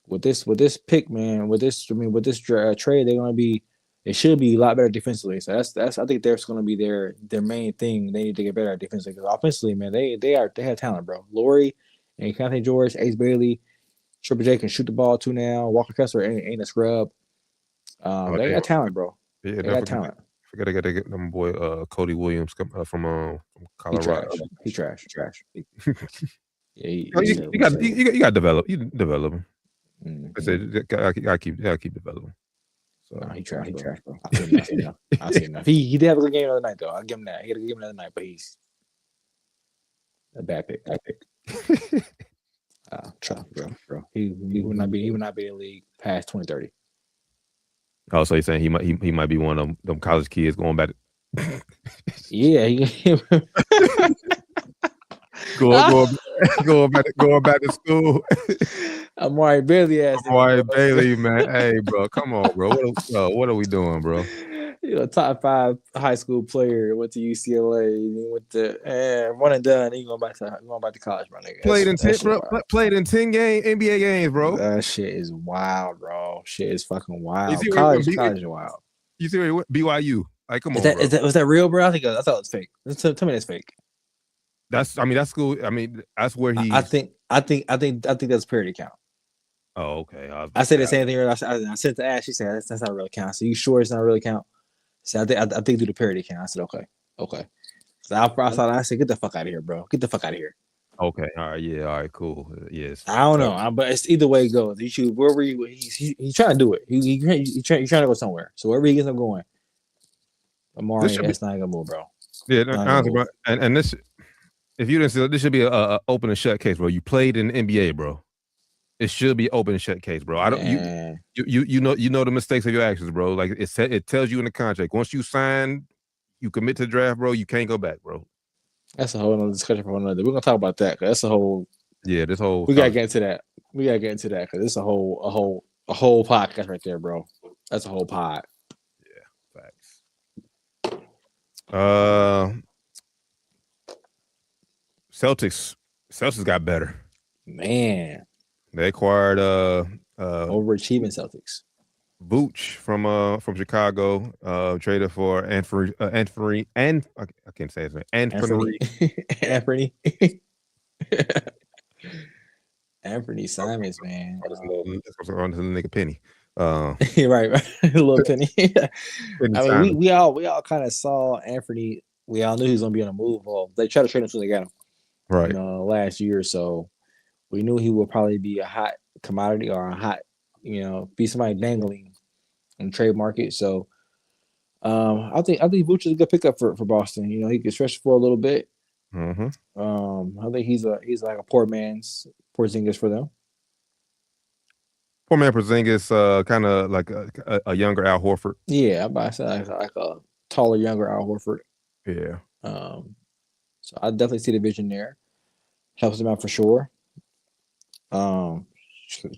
[SPEAKER 7] With this pick, man, with this trade, they're gonna be They should be a lot better defensively. So that's I think that's going to be their main thing. They need to get better at defensively because offensively, man, they have talent, bro. Laurie and Conte George, Ace Bailey, Triple J can shoot the ball too now. Walker Kessler ain't a scrub. They got talent, bro.
[SPEAKER 6] Yeah,
[SPEAKER 7] They got talent.
[SPEAKER 6] Forget I gotta get my boy Cody Williams from Colorado.
[SPEAKER 7] He trash. Yeah,
[SPEAKER 6] you got to develop. You develop him. I said I keep developing. So
[SPEAKER 7] no, he trash, bro. I see enough. He did have a good game the other night, though. I'll give him that. He had a good game the other night, but he's a bad pick. Trust me, bro. He would not be in the league past 2030.
[SPEAKER 6] Oh, so you're saying he might be one of them college kids going back?
[SPEAKER 7] Yeah,
[SPEAKER 6] going back to school.
[SPEAKER 7] Amari Bailey ass.
[SPEAKER 6] Amari Bailey, man. Hey, bro, come on, bro. What are we doing, bro?
[SPEAKER 7] Top 5 high school player, went to UCLA, went to one and done. He going back to college, bro. Nigga.
[SPEAKER 6] Played in 10 NBA games, bro.
[SPEAKER 7] That shit is wild, bro. Shit is fucking wild. College is wild.
[SPEAKER 6] You see BYU? Like, come on,
[SPEAKER 7] bro. Was that real, bro? I thought it was fake. Tell me that's fake.
[SPEAKER 6] That's school. I mean, that's where he.
[SPEAKER 7] I think that's parody count.
[SPEAKER 6] Oh, okay.
[SPEAKER 7] I said the same thing. I said to Ash. She said that's not a real count. So you sure it's not a real count? So I think do the parody count. I said okay. So I said get the fuck out of here, bro. Get the fuck out of here.
[SPEAKER 6] Okay. All right. Yeah. All right. Cool. Yes.
[SPEAKER 7] I don't know, but it's either way it goes. You should wherever he's trying to do it. He's trying to go somewhere. So wherever he gets him going, Amari, that's not gonna move, bro.
[SPEAKER 6] Yeah. Honestly, bro. And this, if you didn't see, this should be a open and shut case, bro. You played in the NBA, bro. It should be open and shut case, bro. I don't. You know the mistakes of your actions, bro. Like it tells you in the contract. Once you sign, you commit to the draft, bro. You can't go back, bro. That's
[SPEAKER 7] a whole other discussion for another. We're gonna talk about that because that's a whole.
[SPEAKER 6] Yeah, this whole.
[SPEAKER 7] We gotta get into that. Because it's a whole podcast right there, bro. That's a whole pod.
[SPEAKER 6] Yeah, facts. Celtics got better.
[SPEAKER 7] Man.
[SPEAKER 6] They acquired
[SPEAKER 7] overachieving Celtics.
[SPEAKER 6] Vooch from Chicago, traded for Anthony and I can't say his name.
[SPEAKER 7] Anthony. Anthony Simons, man.
[SPEAKER 6] That's on to the nigga Penny.
[SPEAKER 7] right. A little Penny. I mean, we all kind of saw Anthony. We all knew he was gonna be on a move. Well, they tried to trade him so they got him.
[SPEAKER 6] Right.
[SPEAKER 7] Last year or so. We knew he would probably be a hot commodity or a hot, be somebody dangling in the trade market. So I think Vooch is a good pickup for Boston. He can stretch for a little bit.
[SPEAKER 6] Mm-hmm.
[SPEAKER 7] I think he's like a poor man's Porzingis for them.
[SPEAKER 6] Poor man Porzingis, kind of like a younger Al Horford.
[SPEAKER 7] Yeah, I say like a taller, younger Al Horford.
[SPEAKER 6] Yeah.
[SPEAKER 7] So I definitely see the vision there. Helps them out for sure. I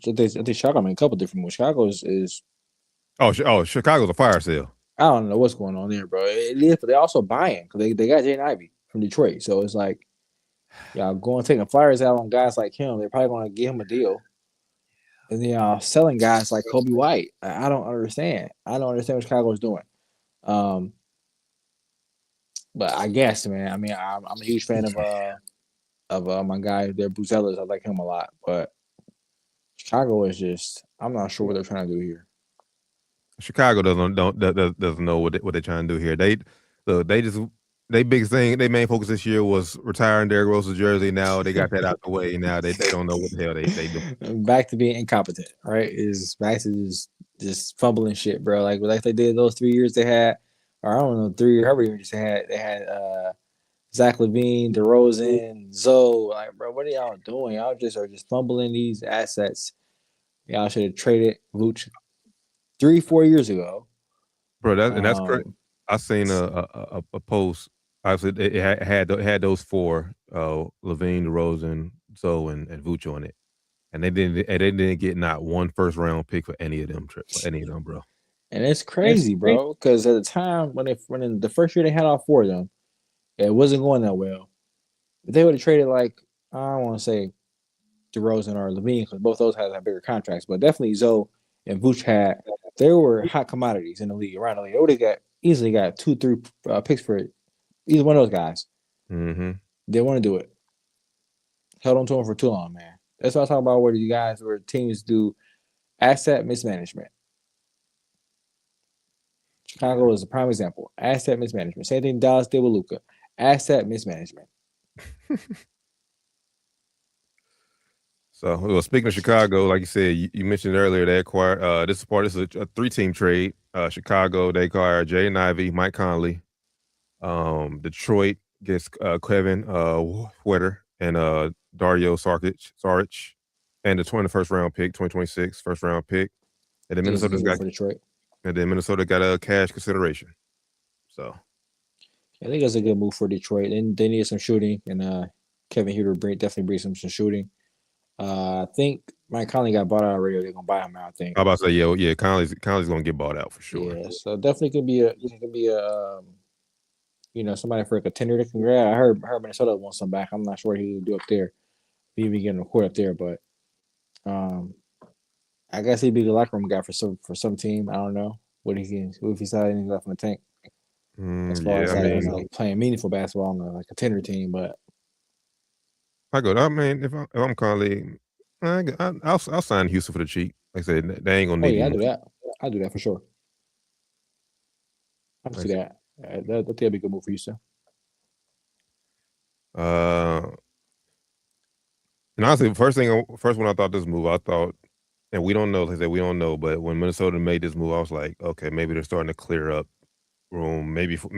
[SPEAKER 7] think Chicago made a couple different moves. Chicago is
[SPEAKER 6] Chicago's a fire sale.
[SPEAKER 7] I don't know what's going on there, bro. It is, but they're also buying because they got Jaden Ivey from Detroit. So it's like y'all going taking flyers out on guys like him. They're probably going to give him a deal, and then y'all selling guys like Kobe White. I don't understand. I don't understand what Chicago's doing. But I guess, man. I mean, I'm a huge fan of my guy there, Bruce Ellis. I like him a lot, but Chicago is just, I'm not sure what they're trying to do here.
[SPEAKER 6] Chicago doesn't know what they're trying to do here. They biggest thing, their main focus this year was retiring Derrick Rose's jersey. Now they got that out the way. Now they don't know what the hell they do.
[SPEAKER 7] Back to being incompetent, right? Is back to just fumbling shit, bro. Like they did those 3 years they had, or I don't know, 3 years, however years they had. They had Zach LaVine, DeRozan, Zoe. Like, bro, what are y'all doing? Y'all are just fumbling these assets. Y'all should have traded Vooch 3-4 years ago,
[SPEAKER 6] bro. That's great. I seen a post. Obviously, it had those four: LaVine, DeRozan, Zoe, and Vooch on it, and they didn't get not one first round pick for any of them, bro.
[SPEAKER 7] And it's crazy, bro. Because at the time when in the first year they had all four of them, it wasn't going that well. If they would have traded like, I don't want to say DeRozan or LaVine, because both those had bigger contracts, but definitely Zoe and Vooch had there were hot commodities in the league around the league. They would have easily got 2-3 picks for either one of those guys.
[SPEAKER 6] Mm-hmm.
[SPEAKER 7] They want to do it. Held on to him for too long, man. That's what I'm talking about. Where teams do asset mismanagement. Chicago is a prime example. Asset mismanagement. Same thing Dallas did with Luka. Asset mismanagement.
[SPEAKER 6] So, well, speaking of Chicago, like you said, you mentioned earlier they acquired. This is a 3-team trade. Chicago, they acquired Jaden Ivey, Mike Conley. Detroit gets Kevin Huerter and Dario Saric, and the 21st round pick, 2026 first round pick. And then Minnesota's got
[SPEAKER 7] for Detroit.
[SPEAKER 6] And then Minnesota got a cash consideration. So
[SPEAKER 7] I think that's a good move for Detroit. And they need some shooting, and Kevin Huerter definitely brings some shooting. I think Mike Conley got bought out already. They're gonna buy him out. I think.
[SPEAKER 6] I'm about to say, yeah, Conley's gonna get bought out for sure.
[SPEAKER 7] Yeah, so definitely could be somebody for a contender to grab. I heard Minnesota wants some back. I'm not sure what he would do up there. Maybe getting a court up there, but I guess he'd be the locker room guy for some team. I don't know what if he's had anything left in the tank as far as like playing meaningful basketball on a contender team, but.
[SPEAKER 6] If I'm Conley, I'll sign Houston for the cheap. Like I said, they ain't gonna need.
[SPEAKER 7] I'll do that. I'll do that for sure. I can see that. That'd be a good move for Houston.
[SPEAKER 6] And honestly, first when I thought this move, I thought, and we don't know. Like I said, we don't know. But when Minnesota made this move, I was like, okay, maybe they're starting to clear up room, maybe for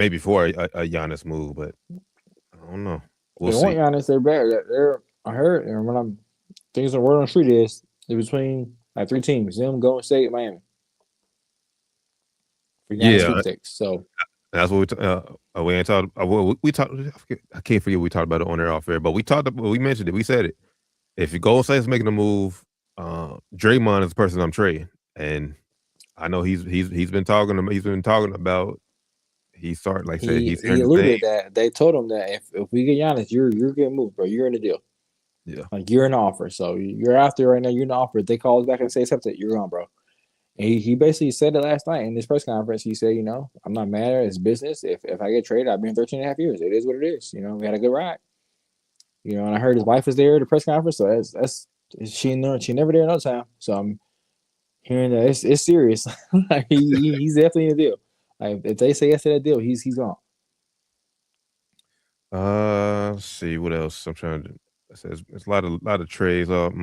[SPEAKER 6] a Giannis move, but I don't know. We'll see.
[SPEAKER 7] Want Giannis, they're better. I heard, and when things the word on the street is they're between like 3 teams: them, Golden State, Miami. For Giannis so
[SPEAKER 6] that's what we ain't talked. We talked. I can't forget we talked about it on air off air, but we mentioned it. We said it. If Golden State's making a move, Draymond is the person I'm trading, and I know he's been talking about. He alluded that they told him that if we get Giannis, you're getting moved, bro. You're in the deal. Yeah,
[SPEAKER 7] like you're in the offer. So you're out there right now. You're in the offer. If they call us back and say accept it, you're gone, bro. And he basically said it last night in this press conference. He said, I'm not mad at it. It's business. If I get traded, I've been 13 and a half years. It is what it is. We had a good ride. And I heard his wife was there at the press conference. So she never there no time. So I'm hearing that it's serious. He's definitely in the deal. Like if they say yes to that deal, he's gone.
[SPEAKER 6] Let's see what else. I'm trying to. It says it's a lot of trades. Jared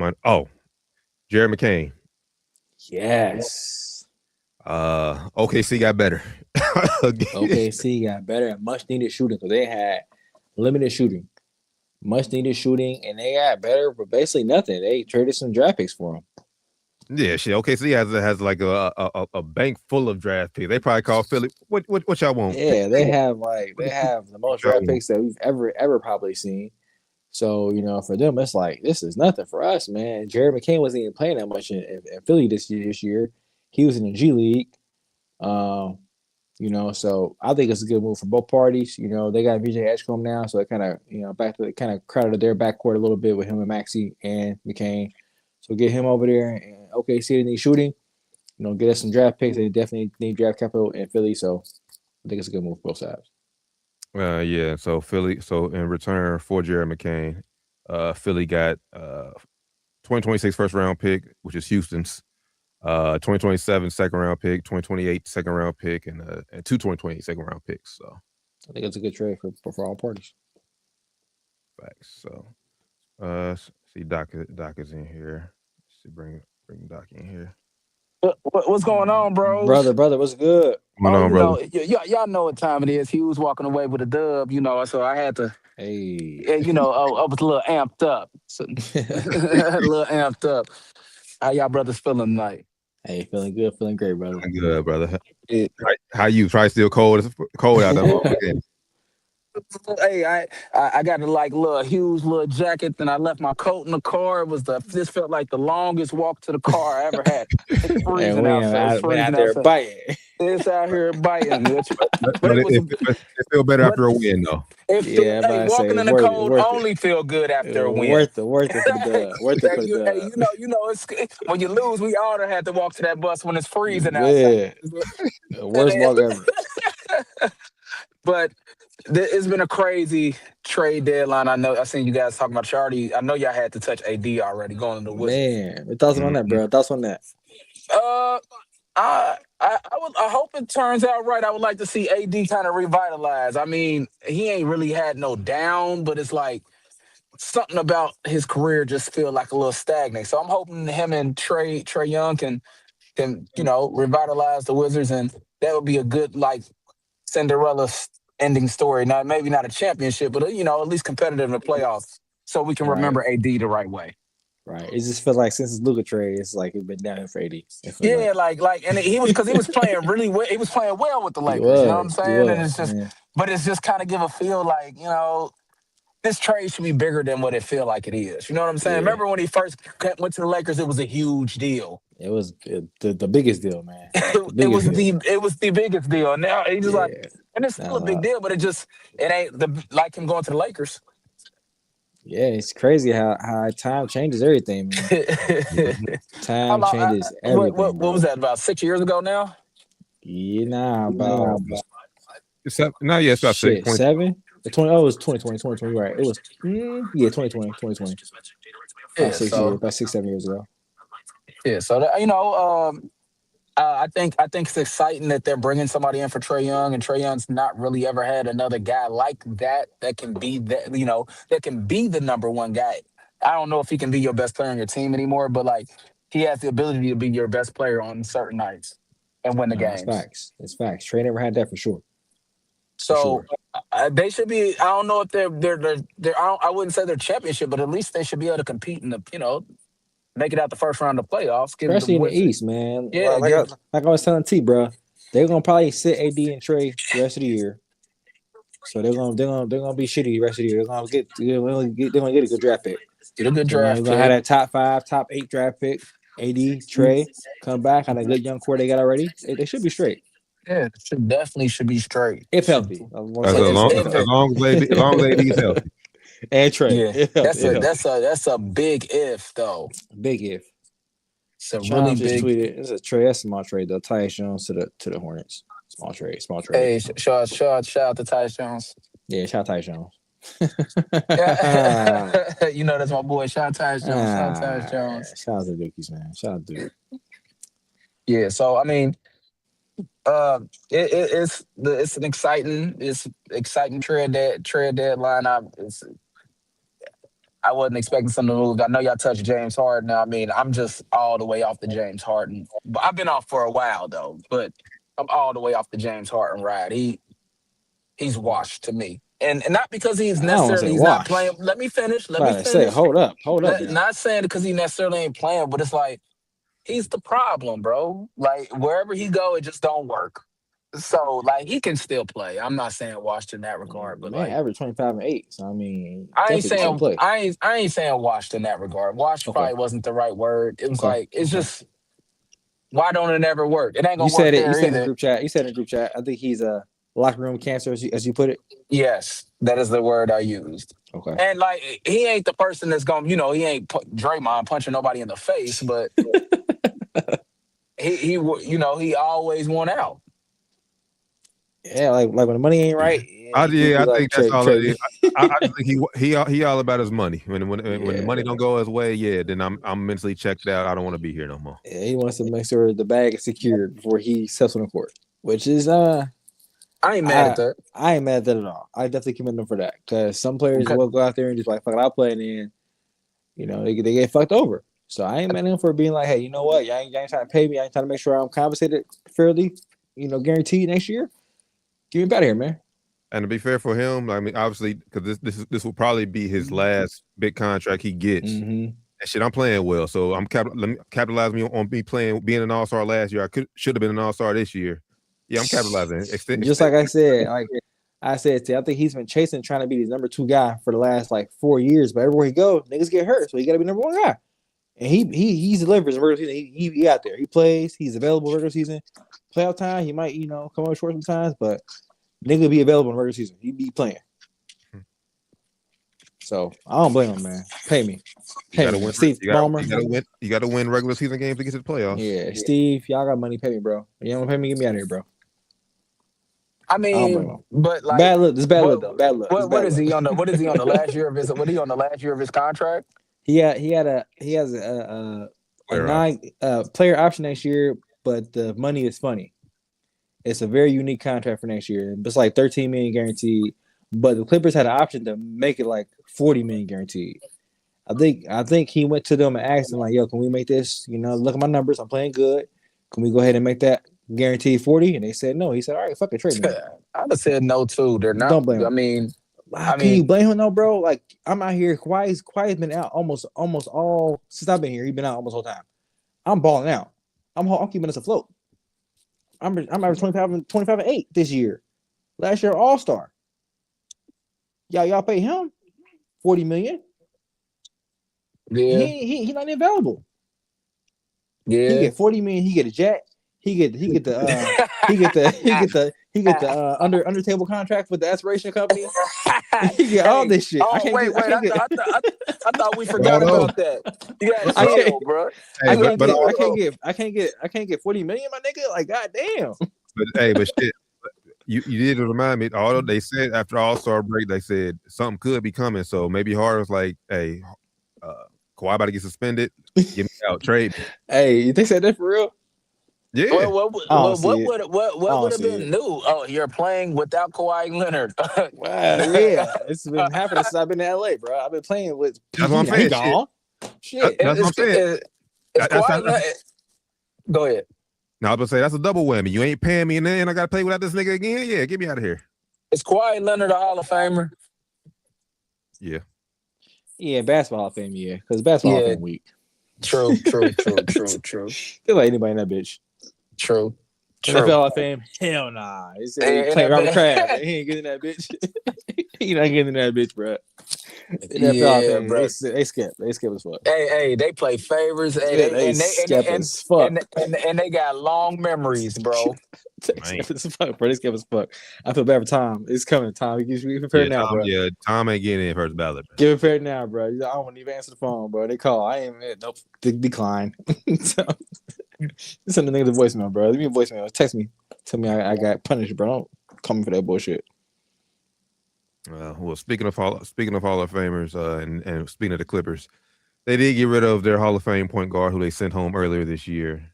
[SPEAKER 6] McCain.
[SPEAKER 7] Yes.
[SPEAKER 6] OKC got better.
[SPEAKER 7] OKC got better and much needed shooting because they had limited shooting, much needed shooting, and they got better, but basically nothing. They traded some draft picks for them.
[SPEAKER 6] Yeah, shit. OKC has like a bank full of draft picks. They probably call Philly. What y'all want?
[SPEAKER 7] Yeah, they have the most draft picks that we've ever probably seen. So for them, it's like this is nothing for us, man. Jared McCain wasn't even playing that much in Philly this year. He was in the G League. So I think it's a good move for both parties. They got VJ Edgecombe now, so it kind of crowded their backcourt a little bit with him and Maxey and McCain. So get him over there, and OKC they need shooting. Get us some draft picks. They definitely need draft capital in Philly. So I think it's a good move for both sides.
[SPEAKER 6] Yeah. So Philly. So in return for Jared McCain, Philly got 2026 first round pick, which is Houston's. 2027 second round pick, 2028 second round pick, and 2 2028 second round picks. So
[SPEAKER 7] I think it's a good trade for all parties.
[SPEAKER 6] Facts. So see Doc is in here. Let's see, bring Doc in here.
[SPEAKER 5] What's going on, bro?
[SPEAKER 7] Brother, what's good?
[SPEAKER 6] What's going on, brother?
[SPEAKER 5] Y'all know what time it is. He was walking away with a dub, so I had to.
[SPEAKER 7] Hey,
[SPEAKER 5] I was a little amped up. A little amped up. How y'all brothers feeling tonight?
[SPEAKER 7] Hey, feeling good, feeling great, brother.
[SPEAKER 6] Good, brother. How you? Probably still cold out there.
[SPEAKER 5] Hey, I got a huge little jacket. Then I left my coat in the car. This felt like the longest walk to the car I ever had. It's freezing
[SPEAKER 7] out
[SPEAKER 5] there
[SPEAKER 7] biting.
[SPEAKER 5] It's out here biting. But
[SPEAKER 6] But
[SPEAKER 5] it was.
[SPEAKER 6] it feel better
[SPEAKER 5] But
[SPEAKER 6] after a win, though.
[SPEAKER 7] Yeah, I'm about to say
[SPEAKER 5] walking in the
[SPEAKER 7] worth
[SPEAKER 5] cold
[SPEAKER 7] it.
[SPEAKER 5] only feel good after a win.
[SPEAKER 7] Worth it for the dub. Worth it for the dub.
[SPEAKER 5] It's when you lose, we all done had to walk to that bus when it's freezing outside.
[SPEAKER 7] Man, worst walk ever.
[SPEAKER 5] But it's been a crazy trade deadline. I seen you guys talking about Charlie. I know y'all had to touch AD already going to the Wizards.
[SPEAKER 7] Man, your thoughts on that, bro? Thoughts on that?
[SPEAKER 5] I hope it turns out right. I would like to see AD kind of revitalize. I mean, he ain't really had no down, but it's like something about his career just feel like a little stagnant. So I'm hoping him and Trey Young can revitalize the Wizards, and that would be a good like Cinderella ending story. Not maybe not a championship, but at least competitive in the playoffs, so we can remember AD the right way.
[SPEAKER 7] Right. It just feels like since his Luka trade, it's like it's been down for AD.
[SPEAKER 5] Yeah, and he was playing really well. He was playing well with the Lakers. You know what I'm saying? And it's just, but it's just kind of give a feel like this trade should be bigger than what it feel like it is. You know what I'm saying? Yeah. Remember when he first went to the Lakers? It was a huge deal.
[SPEAKER 7] It was the biggest deal, man.
[SPEAKER 5] It was the biggest deal. Now he just and it's still a big deal, but it ain't like him going to the Lakers.
[SPEAKER 7] Yeah, it's crazy how time changes everything, man. Time changes everything.
[SPEAKER 5] What was that, about 6 years ago now?
[SPEAKER 7] Yeah, about
[SPEAKER 6] it's about
[SPEAKER 7] 7. It was 2020, right? It was 2020. About 6-7 years ago.
[SPEAKER 5] Yeah, so I think it's exciting that they're bringing somebody in for Trey Young, and Trey Young's not really ever had another guy like that can be that can be the number one guy. I don't know if he can be your best player on your team anymore, but like he has the ability to be your best player on certain nights and win the games.
[SPEAKER 7] It's facts. Trey never had that for sure.
[SPEAKER 5] So they should be. I don't know if they're. I wouldn't say they're championship, but at least they should be able to compete in the make it out the first round of playoffs.
[SPEAKER 7] Especially in the East, man.
[SPEAKER 5] Yeah,
[SPEAKER 7] like I was telling T, bro, they're gonna probably sit AD and Trey the rest of the year. So they're gonna be shitty the rest of the year. They're gonna get a good draft pick.
[SPEAKER 5] Get a good draft pick.
[SPEAKER 7] They're gonna have that top 5, top 8 draft pick. AD, Trey, come back on a good young core they got already. They should be straight.
[SPEAKER 5] Yeah, definitely should be straight.
[SPEAKER 7] If healthy.
[SPEAKER 6] As long as AD's healthy.
[SPEAKER 7] And Trey.
[SPEAKER 5] Yeah, that's a big if though.
[SPEAKER 7] Big if.
[SPEAKER 5] It's a really big.
[SPEAKER 7] Tweeted, it's a trade. That's a small trade though. Tyus Jones to the Hornets. Small trade.
[SPEAKER 5] Hey, shout out to Tyus Jones.
[SPEAKER 7] Yeah, shout out Tyus Jones.
[SPEAKER 5] That's my boy. Shout out Tyus Jones.
[SPEAKER 7] Shout out to Dookies, man. Shout out to Duke.
[SPEAKER 5] Yeah, so I mean, it's an exciting trade deadline. I wasn't expecting something to move. I know y'all touched James Harden. I mean, I'm just all the way off the James Harden. But I've been off for a while though. But I'm all the way off the James Harden ride. He's washed to me, and not because he's not playing. Let me finish.
[SPEAKER 7] Hold up.
[SPEAKER 5] Not saying because he necessarily ain't playing, but it's like he's the problem, bro. Like wherever he go, it just don't work. So like he can still play. I'm not saying washed in that regard, but like
[SPEAKER 7] average 25 and 8. So I mean,
[SPEAKER 5] I ain't saying washed in that regard. Washed probably wasn't the right word. It was like it's just why don't it ever work? It ain't gonna work.
[SPEAKER 7] You said in the group chat. You said in the group chat. I think he's a locker room cancer, as you put it.
[SPEAKER 5] Yes, that is the word I used.
[SPEAKER 7] Okay.
[SPEAKER 5] And like he ain't the person that's gonna, he ain't Draymond punching nobody in the face, but he always won out.
[SPEAKER 7] Yeah, like when the money ain't right.
[SPEAKER 6] I think that's all it is. I think he all about his money. When the money don't go his way, then I'm mentally checked out. I don't want to be here no more.
[SPEAKER 7] Yeah, he wants to make sure the bag is secured before he steps on the court, which is
[SPEAKER 5] I ain't mad at that.
[SPEAKER 7] I ain't mad at that at all. I definitely commend him for that because some players will go out there and just like fuck it, I'll play, and then they get fucked over. So I ain't mad at him for being like, hey, you know what, y'all ain't trying to pay me. I ain't trying to make sure I'm compensated fairly, guaranteed next year. Get me out of here, man.
[SPEAKER 6] And to be fair for him, I mean, obviously, because this will probably be his last big contract he gets.
[SPEAKER 7] Mm-hmm.
[SPEAKER 6] And shit, I'm playing well, so let me capitalize on me being an all-star last year. I should have been an all-star this year. Yeah, I'm capitalizing.
[SPEAKER 7] Just like I said, I think he's been chasing, trying to be his number 2 guy for the last 4 years. But everywhere he goes, niggas get hurt, so he got to be number 1 guy. And he delivers in regular season. He out there. He plays. He's available regular season. playoff time, he might, come up short sometimes, but nigga be available in the regular season. He be playing. So I don't blame him, man. Pay me.
[SPEAKER 6] You gotta win.
[SPEAKER 7] Steve Ballmer.
[SPEAKER 6] You gotta win regular season games to get to the playoffs.
[SPEAKER 7] Yeah, Steve, y'all got money. Pay me, bro. You don't pay me, get me out of here, bro.
[SPEAKER 5] I mean, but like
[SPEAKER 7] bad look. This bad look though. Bad look.
[SPEAKER 5] What is he on the? What is he on the last year of his? What are he on the last year of his contract?
[SPEAKER 7] He has a player option next year, but the money is funny. It's a very unique contract for next year. It's like $13 million guaranteed, but the Clippers had an option to make it like $40 million guaranteed. I think he went to them and asked them like, "Yo, can we make this? Look at my numbers. I'm playing good. Can we go ahead and make that guaranteed 40?" And they said no. He said, "All right, fuck it, trade me."
[SPEAKER 5] I would have said no too. They're not.
[SPEAKER 7] Don't blame him.
[SPEAKER 5] I mean,
[SPEAKER 7] can you blame him though, bro? Like I'm out here. Kawhi's been out almost all since I've been here. He's been out almost all time. I'm balling out. I'm keeping us afloat. I'm averaging 25 and 8 this year. Last year All-Star. Y'all pay him $40 million.
[SPEAKER 5] Yeah,
[SPEAKER 7] he not available.
[SPEAKER 5] Yeah,
[SPEAKER 7] he get $40 million. He get a jet. He get the under table contract with the aspiration company. He get all this shit.
[SPEAKER 5] Oh, I thought we forgot about that. You got bro.
[SPEAKER 7] I can't get $40 million, my nigga. Like, goddamn.
[SPEAKER 6] But shit. You did remind me. Although they said after All-Star break, they said something could be coming. So maybe Harden's like, "Hey, Kawhi about to get suspended. Get me out, trade me."
[SPEAKER 7] Hey, they said that for real?
[SPEAKER 6] Yeah.
[SPEAKER 5] What would have been new? Oh, you're playing without Kawhi Leonard.
[SPEAKER 7] Yeah, it's been happening since I've been in LA, bro. I've been playing with.
[SPEAKER 6] That's what I'm saying. Shit. That's what I'm saying.
[SPEAKER 5] Go ahead.
[SPEAKER 6] Now I was gonna say that's a double whammy. You ain't paying me, and then I gotta play without this nigga again. Yeah, get me out of here.
[SPEAKER 5] Is Kawhi Leonard a Hall of Famer?
[SPEAKER 6] Yeah.
[SPEAKER 7] Yeah, basketball Hall of Fame. Yeah, because basketball Hall of Fame week.
[SPEAKER 5] True.
[SPEAKER 7] Feel like anybody in that bitch.
[SPEAKER 5] True.
[SPEAKER 7] NFL Hall of Fame? Hell nah. He said he playing Robert Kraft. He ain't getting that bitch. He not getting that bitch, bro. NFL Hall of Fame, bro. They skip as fuck.
[SPEAKER 5] Hey, they play favors. Hey,
[SPEAKER 7] they skip as fuck.
[SPEAKER 5] And they got long memories, bro.
[SPEAKER 7] They skip as fuck, bro. They skip as fuck. I feel bad for Tom. It's coming, Tom. You prepared now, bro.
[SPEAKER 6] Yeah, Tom ain't getting in first ballot. Bro.
[SPEAKER 7] Get prepared now, bro. I don't want to even answer the phone, bro. They call. I ain't nope. Decline. So, send the nigga the voicemail, bro. Leave me a voicemail. Text me. Tell me I got punished, bro. Don't call me for that bullshit.
[SPEAKER 6] Well, speaking of Hall of Famers, and speaking of the Clippers, they did get rid of their Hall of Fame point guard who they sent home earlier this year.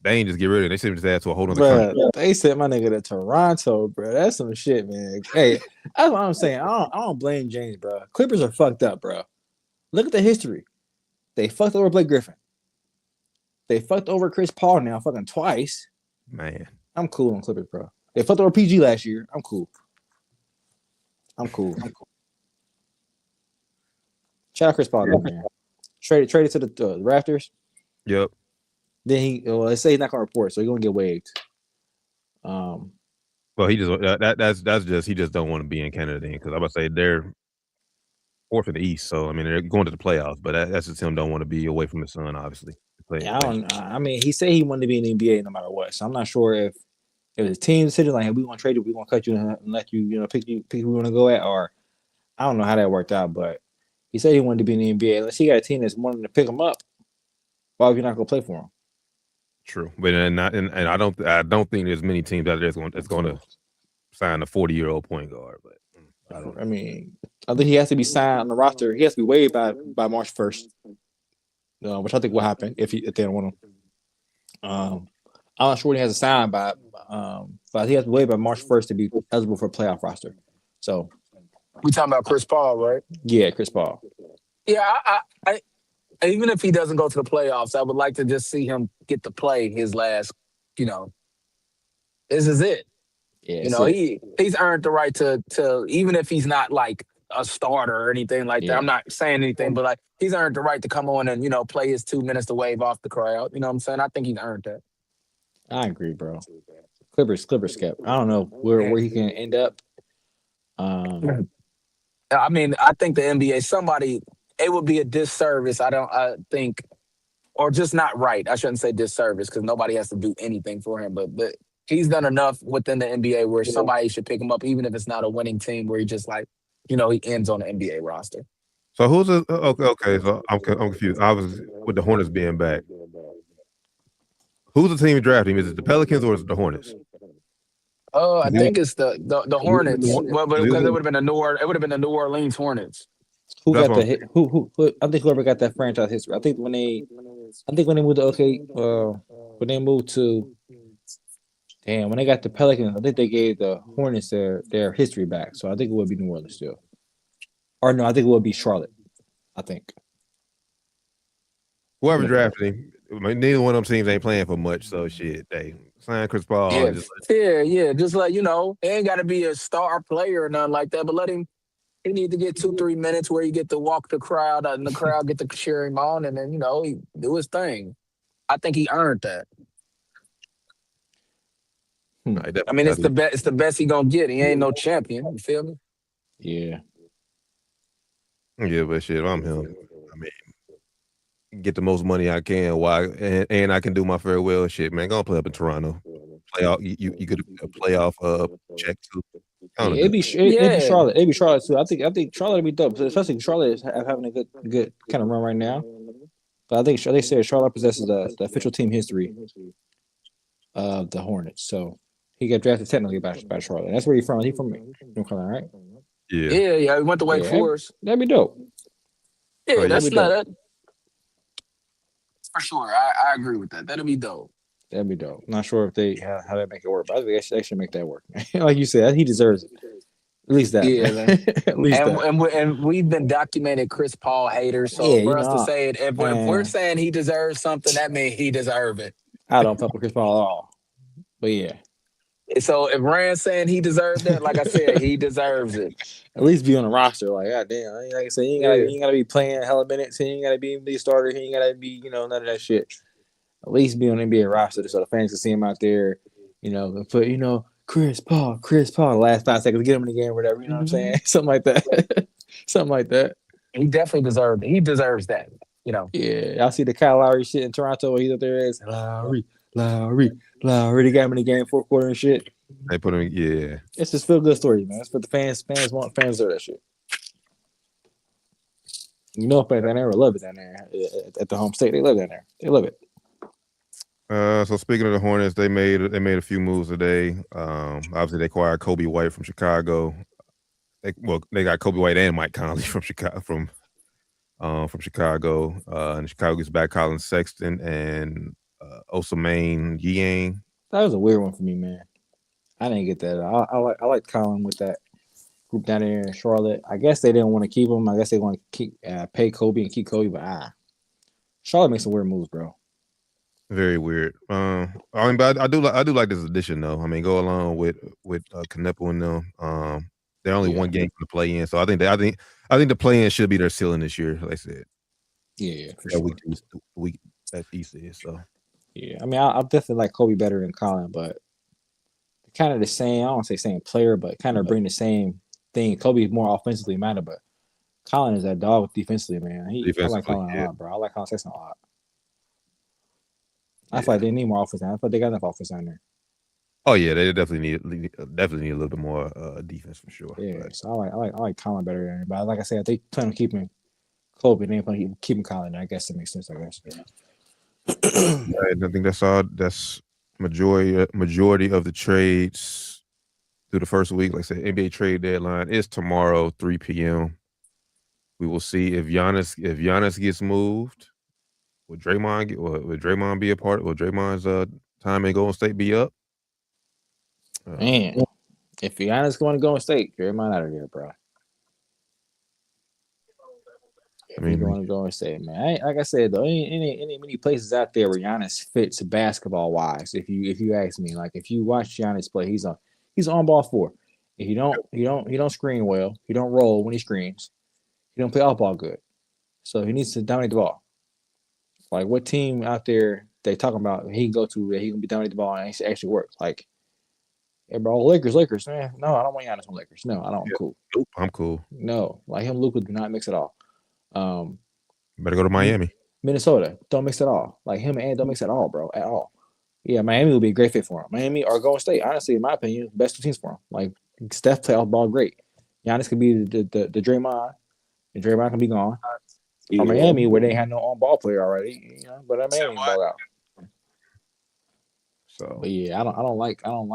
[SPEAKER 6] They ain't just get rid of it. They sent his ass to a whole other country.
[SPEAKER 7] They sent my nigga to Toronto, bro. That's some shit, man. Hey, that's what I'm saying. I don't blame James, bro. Clippers are fucked up, bro. Look at the history. They fucked over Blake Griffin. They fucked over Chris Paul now fucking twice.
[SPEAKER 6] Man.
[SPEAKER 7] I'm cool on Clippers, bro. They fucked over PG last year. I'm cool. Shout out Chris Paul, man. Traded to the Raptors.
[SPEAKER 6] Yep.
[SPEAKER 7] Then they say he's not gonna report, so he's gonna get waived.
[SPEAKER 6] Well, he just that's just he just don't want to be in Canada then, because I'm about to say they're fourth in the East, so I mean they're going to the playoffs, but that's just him don't want to be away from his son, obviously.
[SPEAKER 7] I mean, he said he wanted to be in the NBA no matter what, so I'm not sure if it's a team decision like, hey, we want to trade you, we want to cut you and let you pick who you want to go at, or I don't know how that worked out, but he said he wanted to be in the NBA. Unless he got a team that's wanting to pick him up, why would you not go play for him?
[SPEAKER 6] True, but and I don't think there's many teams out there that's going to sign a 40-year-old point guard. But
[SPEAKER 7] I mean, I think he has to be signed on the roster. He has to be waived by March 1st, which I think will happen if they don't want him. I'm not sure when he has to sign by, but he has to wait by March 1st to be eligible for a playoff roster. So
[SPEAKER 5] we talking about Chris Paul, right?
[SPEAKER 7] Yeah, Chris Paul.
[SPEAKER 5] Yeah, I even if he doesn't go to the playoffs, I would like to just see him get to play his last. This is it.
[SPEAKER 7] Yeah,
[SPEAKER 5] he's earned the right to even if he's not like a starter or anything like that. I'm not saying anything, but like he's earned the right to come on and play his 2 minutes to wave off the crowd. You know what I'm saying? I think he's earned that.
[SPEAKER 7] I agree, bro. Clippers skip. I don't know where he can end up.
[SPEAKER 5] I mean, I think the NBA, it would be a disservice. I think, or just not right. I shouldn't say disservice because nobody has to do anything for him, but he's done enough within the NBA where somebody should pick him up, even if it's not a winning team, where he just like, he ends on the NBA roster.
[SPEAKER 6] So who's the okay? So I'm confused. I was with the Hornets being back. Who's the team drafting him? Is it the Pelicans or is it the Hornets?
[SPEAKER 5] I think it's the Hornets. Well, but because it would have been the New Orleans Hornets.
[SPEAKER 7] Who got the hit? Who? I think whoever got that franchise history. I think when they moved to when they moved to, when they got the Pelicans, I think they gave the Hornets their history back. So I think it would be New Orleans still, or no, I think it would be Charlotte. I think
[SPEAKER 6] whoever drafted him. Neither one of them teams ain't playing for much, so shit. They sign Chris Paul.
[SPEAKER 5] Just like it ain't got to be a star player or nothing like that, but let him. He need to get 2-3 minutes where you get to walk the crowd and the crowd get to cheer him on, and then he do his thing. I think he earned that. I mean, it's the best he gonna get. He ain't no champion. You feel me?
[SPEAKER 7] Yeah.
[SPEAKER 6] Yeah, but shit, I'm him. I mean, get the most money I can. Why? And I can do my farewell shit, man. Gonna play up in Toronto. Playoff. You could a playoff check too.
[SPEAKER 7] Yeah, it'd be Charlotte. It'd be Charlotte too. I think Charlotte would be dope, especially Charlotte is having a good kind of run right now. But I think they said Charlotte possesses the official team history of the Hornets, so he got drafted technically by Charlotte. That's where he's from. He's from North Carolina, right?
[SPEAKER 6] Yeah.
[SPEAKER 5] He went to Wake Forest.
[SPEAKER 7] That'd be dope.
[SPEAKER 5] Yeah, that's not that. For sure. I agree with that. That'd be dope.
[SPEAKER 7] That'd be dope. Not sure if they how they make it work, but I think they should make that work. Like you said, he deserves it. At least that.
[SPEAKER 5] Yeah,
[SPEAKER 7] at least that.
[SPEAKER 5] And we've been documented Chris Paul haters. So for us to say it, if we're saying he deserves something, that means he deserves it.
[SPEAKER 7] I don't fuck with Chris Paul at all. But yeah.
[SPEAKER 5] So if Rand's saying he deserves that, like I said, he deserves it.
[SPEAKER 7] At least be on the roster. Like, goddamn. Like I said, he ain't gotta be playing hella minutes. He ain't gotta be the starter. He ain't gotta be, none of that shit. At least be on the NBA roster so the fans can see him out there, and put, Chris Paul, the last 5 seconds, get him in the game or whatever, you know what I'm saying? Something like that. Something like that.
[SPEAKER 5] He definitely deserves it. He deserves that,
[SPEAKER 7] Yeah, I see the Kyle Lowry shit in Toronto where he's up there as Lowry. They got him in the game, fourth quarter and shit.
[SPEAKER 6] They put him, yeah.
[SPEAKER 7] It's just feel good story, man. That's what the fans want. Fans deserve that shit. Fans down there love it down there at the home state. They love down there. They love it.
[SPEAKER 6] So speaking of the Hornets, they made a few moves today. Obviously they acquired Kobe White from Chicago. They got Kobe White and Mike Conley from Chicago. From Chicago. And Chicago gets back Colin Sexton and Ousmane Dieng.
[SPEAKER 7] That was a weird one for me, man. I didn't get that. I like Colin with that group down there in Charlotte. I guess they didn't want to keep him. I guess they want to keep pay Kobe and keep Kobe, but Charlotte makes some weird moves, bro.
[SPEAKER 6] Very weird. But I do like this addition though. I mean, go along with Kneppel and them. They're only one game from the play-in, so I think the play-in should be their ceiling this year. Like I said,
[SPEAKER 7] yeah, for sure.
[SPEAKER 6] Week that East is so.
[SPEAKER 7] Yeah, I mean, I definitely like Kobe better than Colin, but kind of the same. I don't want to say same player, but kind of bring the same thing. Kobe's more offensively minded, but Colin is that dog defensively, man. I like Colin a lot, bro. I like Colin Sexton a lot. I feel like they need more offense. I feel like they got enough offense down there.
[SPEAKER 6] Oh yeah, they definitely need a little bit more defense for sure.
[SPEAKER 7] Yeah, so I like Colin better than anybody. Like I said, if they plan on keeping Kobe, they plan on keeping Colin. I guess that makes sense. I guess.
[SPEAKER 6] I think that's all. That's majority of the trades through the first week. Like I said, NBA trade deadline is tomorrow, 3 p.m. We will see if Giannis gets moved. Will Draymond be a part? Will Draymond's time in Golden State be up?
[SPEAKER 7] Man, if Giannis going to Golden State, Draymond out of there, bro. I mean, going to Golden State, man. Like I said, though, ain't many places out there where Giannis fits basketball wise. If you ask me, like if you watch Giannis play, he's on ball four. If he don't screen well. He don't roll when he screens. He don't play off ball good. So he needs to dominate the ball. Like what team out there they talking about he can go to where he can be dominate the ball and actually work? Like, hey bro, Lakers, man. No, I don't want Giannis on Lakers. No, I don't. I'm cool.
[SPEAKER 6] Nope, I'm cool.
[SPEAKER 7] No, like him, Luka do not mix at all.
[SPEAKER 6] Better go to Miami.
[SPEAKER 7] Minnesota, don't mix at all. Like him and don't mix at all, bro, at all. Yeah, Miami would be a great fit for him. Miami or Golden State, honestly, in my opinion, best two teams for him. Like Steph play off ball great. Giannis could be the Draymond, and Draymond can be gone. Or
[SPEAKER 5] Yeah.
[SPEAKER 7] Miami, where they had no on ball player already, but Miami can ball out.
[SPEAKER 6] So,
[SPEAKER 7] But yeah, I don't like I don't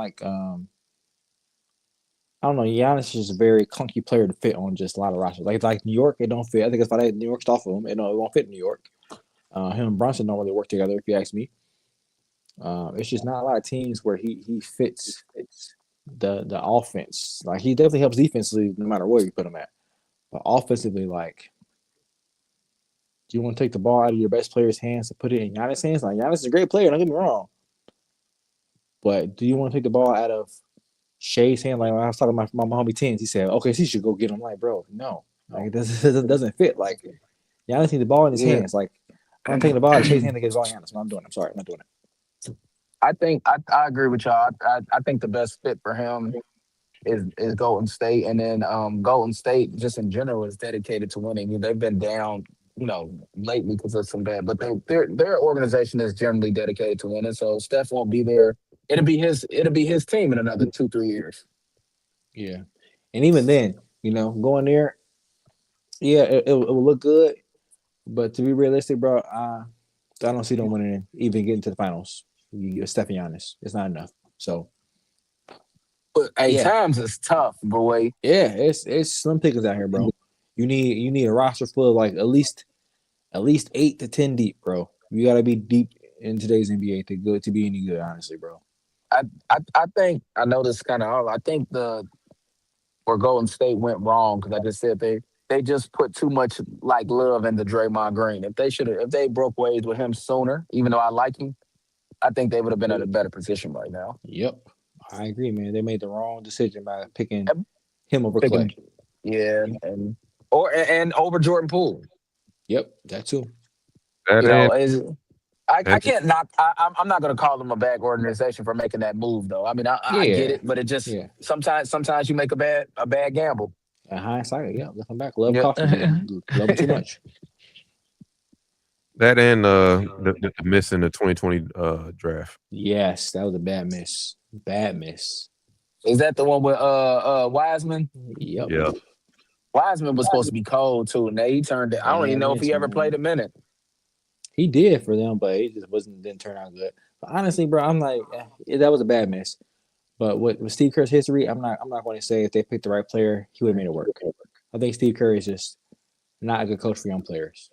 [SPEAKER 7] know. Giannis is a very clunky player to fit on just a lot of rosters. Like New York, it don't fit. I think it's why New York's off of him. It won't fit New York. Him and Brunson don't really work together, if you ask me. It's just not a lot of teams where he fits the offense. Like he definitely helps defensively no matter where you put him at. But offensively, like, do you want to take the ball out of your best player's hands to put it in Giannis' hands? Like Giannis is a great player, don't get me wrong. But do you want to take the ball out of Shay's hand? Like when I was talking about my homie Tins, he said, "Okay, so you should go get him." Like, bro, no, like it doesn't fit. Like Giannis needs the ball in his hands. Like I'm taking the ball out of Shay's hand to get his ball in Giannis. I'm doing it. I'm sorry, I'm not doing it.
[SPEAKER 5] I think I agree with y'all. I think the best fit for him is Golden State, and then Golden State just in general is dedicated to winning. They've been down, lately because of some bad, but their organization is generally dedicated to winning. So Steph won't be there. It'll be his team in another 2-3 years.
[SPEAKER 7] Yeah, and even then, going there, yeah, it will look good. But to be realistic, bro, I don't see them winning, even getting to the finals. Steph and Giannis, it's not enough. So,
[SPEAKER 5] but times it's tough, boy.
[SPEAKER 7] Yeah, it's slim pickings out here, bro. You need a roster full of like at least 8 to 10 deep, bro. You gotta be deep in today's NBA to be any good, honestly, bro.
[SPEAKER 5] I think I know this kind of. I think where Golden State went wrong because I just said they just put too much like love into Draymond Green. If they broke ways with him sooner, even though I like him, I think they would have been in a better position right now.
[SPEAKER 7] Yep, I agree, man. They made the wrong decision by picking him over Clay.
[SPEAKER 5] Yeah, and over Jordan Poole.
[SPEAKER 7] Yep, that too.
[SPEAKER 5] I can't knock. I'm not going to call them a bad organization for making that move, though. I mean, I get it, but it just sometimes you make a bad gamble.
[SPEAKER 7] In hindsight, yeah, looking back, love coffee, love it too much.
[SPEAKER 6] That and the miss in the 2020 draft.
[SPEAKER 7] Yes, that was a bad miss. Bad miss.
[SPEAKER 5] Is that the one with Wiseman?
[SPEAKER 7] Yep.
[SPEAKER 6] Yeah.
[SPEAKER 5] Wiseman was supposed to be cold too. Now he turned it. I don't even know if he ever played a minute.
[SPEAKER 7] He did for them, but it just didn't turn out good. But honestly, bro, I'm like, that was a bad miss. But with Steve Kerr's history, I'm not going to say if they picked the right player, he would have made it work. I think Steve Kerr is just not a good coach for young players.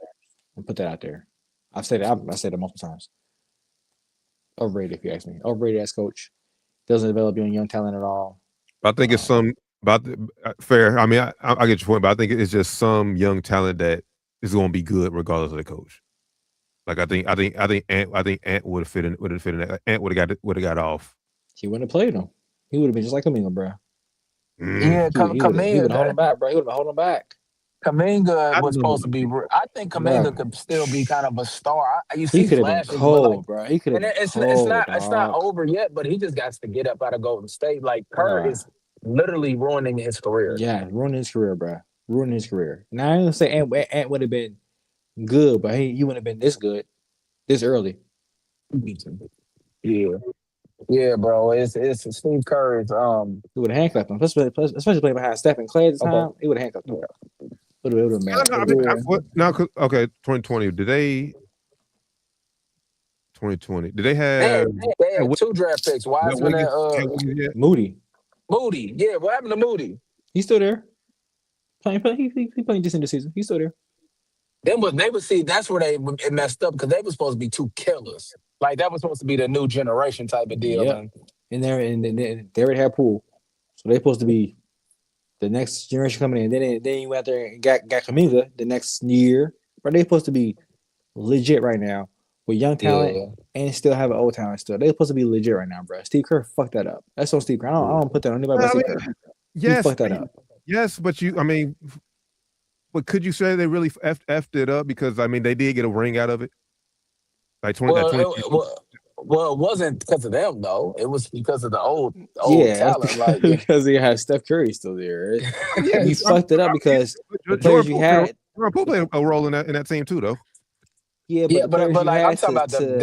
[SPEAKER 7] I'll put that out there. I've said it multiple times. Overrated, if you ask me. Overrated as coach. Doesn't develop young talent at all.
[SPEAKER 6] I think it's fair. I mean, I get your point, but I think it's just some young talent that is going to be good regardless of the coach. Like I think Ant would have fit in. That. Ant would have got off.
[SPEAKER 7] He wouldn't have played him. He would have been just like Kaminga, bro.
[SPEAKER 5] Yeah, Kaminga.
[SPEAKER 7] He would have held him back, bro. He would have held him back.
[SPEAKER 5] Kaminga was supposed to be. I think Kaminga could still be kind of a star. You see,
[SPEAKER 7] he could have been cold, bro. He could have.
[SPEAKER 5] It's not over yet, but he just got to get up out of Golden State. Like Kerr is literally ruining his career.
[SPEAKER 7] Yeah, ruining his career, bro. Ruining his career. Now I ain't gonna say Ant would have been good, but he wouldn't have been this good, this early.
[SPEAKER 5] Yeah, bro. It's Steve Kerr's.
[SPEAKER 7] He would have handcuffed him, especially playing behind Steph and Clay at the time. He would have handcuffed him. Would have been
[SPEAKER 6] Now, okay, 2020. Did they? 2020. Did they have?
[SPEAKER 5] They had 2 draft picks. Wiseman and
[SPEAKER 7] Moody.
[SPEAKER 5] Moody. Yeah, what happened to Moody?
[SPEAKER 7] He's still there. He playing just in the season. He's still there.
[SPEAKER 5] They would see that's where it messed up because they were supposed to be 2 killers. Like that was supposed to be the new generation type of deal.
[SPEAKER 7] Yep. And they already had Poole, so they're supposed to be the next generation coming in. Then you went there and got Kaminga the next year, but they're supposed to be legit right now with young talent and still have an old talent still. They're supposed to be legit right now, bro. Steve Kerr fucked that up. That's on Steve Kerr. I don't put that on anybody but Steve Kerr.
[SPEAKER 6] Yes,
[SPEAKER 7] he fucked that up.
[SPEAKER 6] Yes, but but could you say they really effed it up? Because I mean, they did get a ring out of it. Like 20.
[SPEAKER 5] Well, it wasn't because of them though. It was because of the old talent. Like
[SPEAKER 7] because he had Steph Curry still there. He fucked it up because the players you had.
[SPEAKER 6] Poole played a role in that team too, though.
[SPEAKER 7] Yeah, but
[SPEAKER 5] Yeah,
[SPEAKER 7] the players
[SPEAKER 5] but
[SPEAKER 7] you
[SPEAKER 5] like I'm
[SPEAKER 7] had
[SPEAKER 5] talking about
[SPEAKER 7] to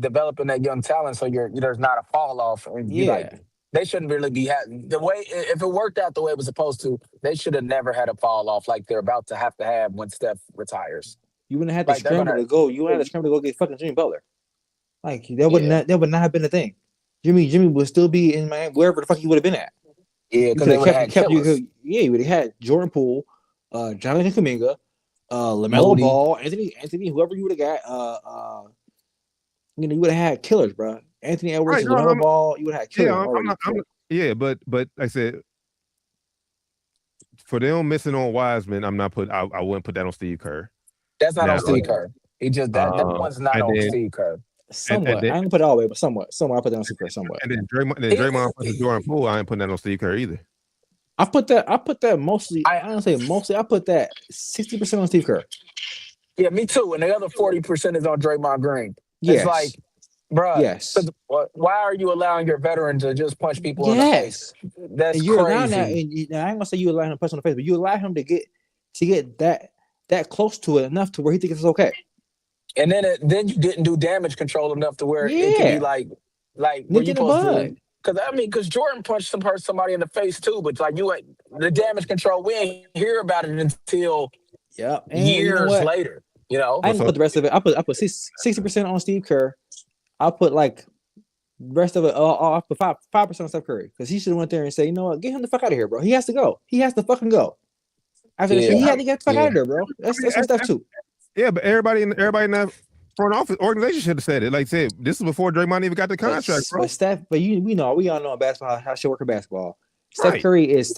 [SPEAKER 5] developing that young talent, so there's not a fall off, and you like
[SPEAKER 7] yeah,
[SPEAKER 5] they shouldn't really be having the way if it worked out the way it was supposed to, they should have never had a fall off like they're about to have when Steph retires.
[SPEAKER 7] you wouldn't have to
[SPEAKER 5] Like they're
[SPEAKER 7] scramble
[SPEAKER 5] gonna,
[SPEAKER 7] to go. You wouldn't have to scramble to go get fucking Jimmy Butler. Like
[SPEAKER 5] yeah,
[SPEAKER 7] that would not have been a thing. Jimmy would still be in Miami, wherever the fuck he would have been at.
[SPEAKER 5] yeah,
[SPEAKER 7] You
[SPEAKER 5] because
[SPEAKER 7] could
[SPEAKER 5] they
[SPEAKER 7] have
[SPEAKER 5] would have had
[SPEAKER 7] kept you.
[SPEAKER 5] killers.
[SPEAKER 7] Yeah, you would have had Jordan Poole, Jonathan Kuminga, LaMelo
[SPEAKER 5] Moody,
[SPEAKER 7] Ball, Anthony, whoever you would have got. You would have had killers, bro. Anthony Edwards,
[SPEAKER 6] Right. No,
[SPEAKER 7] LaMelo Ball. You would have had
[SPEAKER 6] yeah,
[SPEAKER 7] killers
[SPEAKER 6] I'm
[SPEAKER 7] already.
[SPEAKER 6] not. Yeah, but like I said, for them missing on Wiseman, I'm not put. I wouldn't put that on Steve Kerr.
[SPEAKER 5] that's not on
[SPEAKER 6] Now,
[SPEAKER 5] Steve Kerr. He just that one's not
[SPEAKER 6] and
[SPEAKER 5] on
[SPEAKER 6] then
[SPEAKER 5] Steve Kerr.
[SPEAKER 7] Somewhat.
[SPEAKER 6] then
[SPEAKER 7] I ain't put it all the way, but somewhat. Somewhat. I put that on Super somewhat.
[SPEAKER 6] and then
[SPEAKER 5] He-
[SPEAKER 6] Draymond put the Jordan Poole. I ain't putting that on Steve Kerr either.
[SPEAKER 7] I put that mostly.
[SPEAKER 5] I-
[SPEAKER 7] I don't say mostly. I put that 60% on Steve Kerr.
[SPEAKER 5] yeah, me too. And the other 40% is on Draymond Green.
[SPEAKER 7] Yes.
[SPEAKER 5] It's like, bruh,
[SPEAKER 7] Yes.
[SPEAKER 5] 'cause why are you allowing your veteran to just punch people in the face?
[SPEAKER 7] Yes.
[SPEAKER 5] That's
[SPEAKER 7] And you're allowing
[SPEAKER 5] crazy.
[SPEAKER 7] that. And I ain't gonna say you allow him to punch on the face, but you allow him to get that close to it enough to where he thinks it's okay.
[SPEAKER 5] And then you didn't do damage control enough to where it can be
[SPEAKER 7] Yeah.
[SPEAKER 5] like
[SPEAKER 7] Nip
[SPEAKER 5] were
[SPEAKER 7] in
[SPEAKER 5] you
[SPEAKER 7] the
[SPEAKER 5] supposed to?
[SPEAKER 7] bud.
[SPEAKER 5] Because Jordan punched somebody in the face too, but like the damage control, we ain't hear about it until
[SPEAKER 7] Yep. And you know
[SPEAKER 5] years
[SPEAKER 7] what?
[SPEAKER 5] later. You know,
[SPEAKER 7] I didn't put the rest of it. I put 60% on Steve Kerr. I'll put like the rest of it. I'll put 5% on Steph Curry because he should have went there and say, you know what, get him the fuck out of here, bro. He has to go. He has to fucking go. After this, he
[SPEAKER 5] Yeah.
[SPEAKER 7] had to get the fuck
[SPEAKER 5] Yeah.
[SPEAKER 7] out of there, bro. That's what Steph too.
[SPEAKER 6] Yeah, but everybody in that front office organization should have said it. Like I said, this is before Draymond even got the contract, bro.
[SPEAKER 7] But Steph, we all know in basketball how shit work in basketball. Steph
[SPEAKER 6] Right.
[SPEAKER 7] Curry is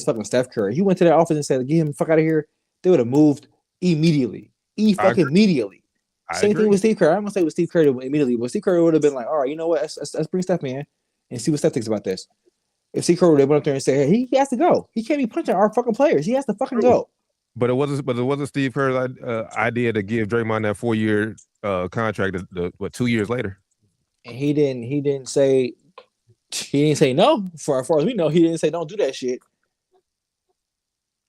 [SPEAKER 7] fucking Steph Curry. He went to that office and said, get him the fuck out of here. They would have moved immediately. Immediately.
[SPEAKER 6] I
[SPEAKER 7] Same
[SPEAKER 6] agree.
[SPEAKER 7] thing with Steve Kerr. I'm gonna say with Steve Kerr immediately, but Steve Kerr would have been like, all right, you know what? Let's bring Steph in and see what Steph thinks about this. If Steve Kerr would have went up there and said, hey, he has to go. He can't be punching our fucking players. He has to fucking go.
[SPEAKER 6] But it wasn't Steve Kerr's idea to give Draymond that 4-year contract. 2 years later?
[SPEAKER 7] And he didn't say no. For as far as we know, he didn't say don't do that shit.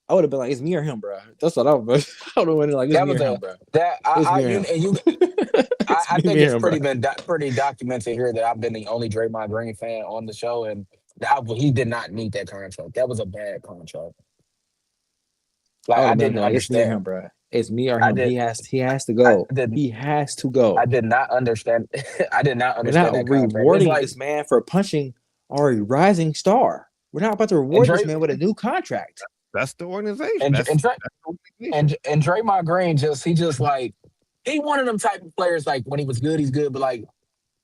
[SPEAKER 7] I would have been like, it's me or him, bro. That's what I would have went in like, it's
[SPEAKER 5] that
[SPEAKER 7] me
[SPEAKER 5] was
[SPEAKER 7] or him, bro.
[SPEAKER 5] that
[SPEAKER 7] It's
[SPEAKER 5] I
[SPEAKER 7] me or
[SPEAKER 5] you,
[SPEAKER 7] him.
[SPEAKER 5] and you. I
[SPEAKER 7] me
[SPEAKER 5] think
[SPEAKER 7] or
[SPEAKER 5] it's
[SPEAKER 7] him,
[SPEAKER 5] pretty
[SPEAKER 7] bro.
[SPEAKER 5] pretty documented here that I've been the only Draymond Green fan on the show, and he did not need that contract. That was a bad contract. Like I didn't
[SPEAKER 7] It's me or him,
[SPEAKER 5] understand.
[SPEAKER 7] bro. It's me or
[SPEAKER 5] I
[SPEAKER 7] him.
[SPEAKER 5] did-
[SPEAKER 7] He has to go.
[SPEAKER 5] I didn't-
[SPEAKER 7] He has to go.
[SPEAKER 5] I did not understand. I did not
[SPEAKER 7] We're
[SPEAKER 5] understand
[SPEAKER 7] not
[SPEAKER 5] that contract. It's
[SPEAKER 7] rewarding
[SPEAKER 5] like,
[SPEAKER 7] this man for punching our rising star. We're not about to reward this
[SPEAKER 5] Dray-
[SPEAKER 7] man with a new contract.
[SPEAKER 6] That's the organization.
[SPEAKER 5] And,
[SPEAKER 6] That's
[SPEAKER 5] and, Dray-
[SPEAKER 6] the organization.
[SPEAKER 5] and Draymond Green he one of them type of players. Like when he was good, he's good, but like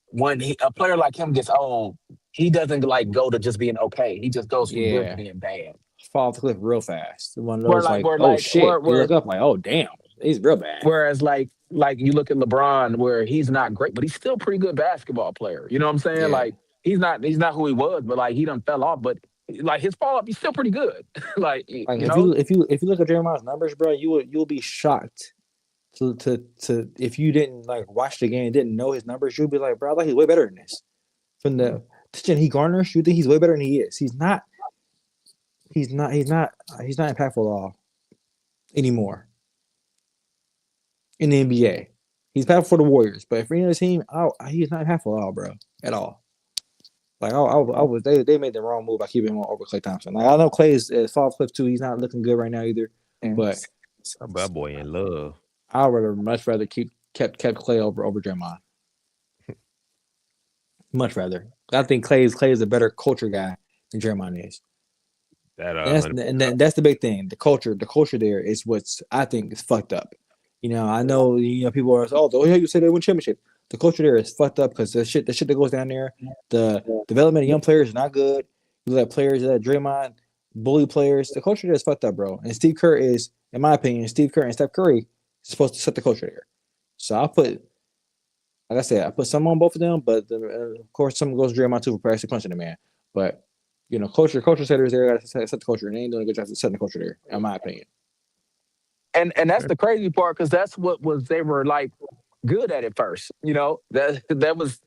[SPEAKER 5] when a player like him gets old, he doesn't like go to just being okay. He just goes from good to being bad.
[SPEAKER 7] Fall off the cliff real fast. One of
[SPEAKER 5] Where,
[SPEAKER 7] those
[SPEAKER 5] like-
[SPEAKER 7] like,
[SPEAKER 5] where,
[SPEAKER 7] oh
[SPEAKER 5] like-
[SPEAKER 7] shit.
[SPEAKER 5] where-
[SPEAKER 7] You look up like, oh damn, he's real bad.
[SPEAKER 5] Whereas like you look at LeBron, where he's not great, but he's still a pretty good basketball player. You know what I'm saying?
[SPEAKER 7] Yeah.
[SPEAKER 5] Like he's not who he was, but like he done fell off. But like his fall up, he's still pretty good.
[SPEAKER 7] Like if you look at Jeremiah's numbers, bro, you'll be shocked. To if you didn't like watch the game, didn't know his numbers, you'll be like, bro, I think he's way better than this. From the attention he garners, you think he's way better than he is. He's not impactful at all anymore in the NBA. He's impactful for the Warriors, but for any other team, he's not impactful at all, bro, at all. Like they made the wrong move by keeping him over Klay Thompson. Like I know Klay is fall off cliff too. He's not looking good right now either. But
[SPEAKER 6] that boy in love.
[SPEAKER 7] I would much rather kept Klay over Draymond. Much rather. I think Klay is a better culture guy than Draymond is. That's the big thing. The culture there is what's I think is fucked up. I know people are you say they win championship. The culture there is fucked up because the shit that goes down there, the development of young players is not good. You let players that Draymond bully players. The culture there is fucked up, bro. And Steve Kerr is, in my opinion, Steve Kerr and Steph Curry is supposed to set the culture there. So I put some on both of them, but of course some goes to Draymond too for practically punching the man. But culture setters there got to set the culture, and they ain't doing a good job of setting the culture there, in my opinion.
[SPEAKER 5] And that's the crazy part because that's what they were like good at first. That was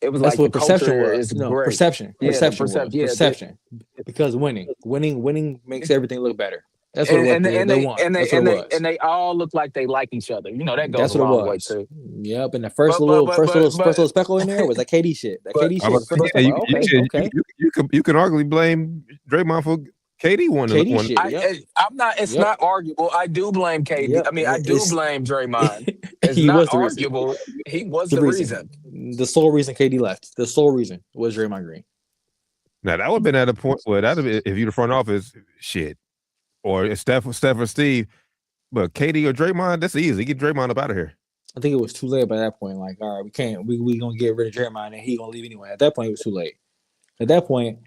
[SPEAKER 5] it was
[SPEAKER 7] That's
[SPEAKER 5] like
[SPEAKER 7] what
[SPEAKER 5] the
[SPEAKER 7] perception
[SPEAKER 5] culture
[SPEAKER 7] was.
[SPEAKER 5] is
[SPEAKER 7] No,
[SPEAKER 5] great.
[SPEAKER 7] perception.
[SPEAKER 5] Yeah,
[SPEAKER 7] Perception.
[SPEAKER 5] yeah,
[SPEAKER 7] Perception. Because winning makes everything look better. That's what it was.
[SPEAKER 5] and
[SPEAKER 7] They won. That's what it was.
[SPEAKER 5] they all look like they like each other. You know that goes
[SPEAKER 7] That's
[SPEAKER 5] a
[SPEAKER 7] what it
[SPEAKER 5] long way
[SPEAKER 7] was.
[SPEAKER 5] too.
[SPEAKER 7] Yep. And the
[SPEAKER 5] But
[SPEAKER 7] first little speckle in there was that KD shit. That
[SPEAKER 5] but
[SPEAKER 7] KD
[SPEAKER 6] I
[SPEAKER 7] shit.
[SPEAKER 6] was
[SPEAKER 7] First little
[SPEAKER 6] saying,
[SPEAKER 7] speckle. Okay.
[SPEAKER 6] you can arguably blame Draymond for KD one.
[SPEAKER 7] KD shit. Yep.
[SPEAKER 5] I'm not. It's
[SPEAKER 7] Yep.
[SPEAKER 5] not arguable. I do blame KD.
[SPEAKER 7] Yep.
[SPEAKER 5] I mean, I do blame Draymond. It's
[SPEAKER 7] He
[SPEAKER 5] not
[SPEAKER 7] was the reason.
[SPEAKER 5] arguable. He was
[SPEAKER 7] The
[SPEAKER 5] the
[SPEAKER 7] reason.
[SPEAKER 5] reason.
[SPEAKER 7] The sole reason KD left. The sole reason was Draymond Green.
[SPEAKER 6] Now that would have been at a point where that'd be if you the front office shit or Steph or Steve, but KD or Draymond, that's easy. Get Draymond up out of here.
[SPEAKER 7] I think it was too late by that point. Like, all right, we can't. We gonna get rid of Draymond and he gonna leave anyway. At that point, it was too late. At that point,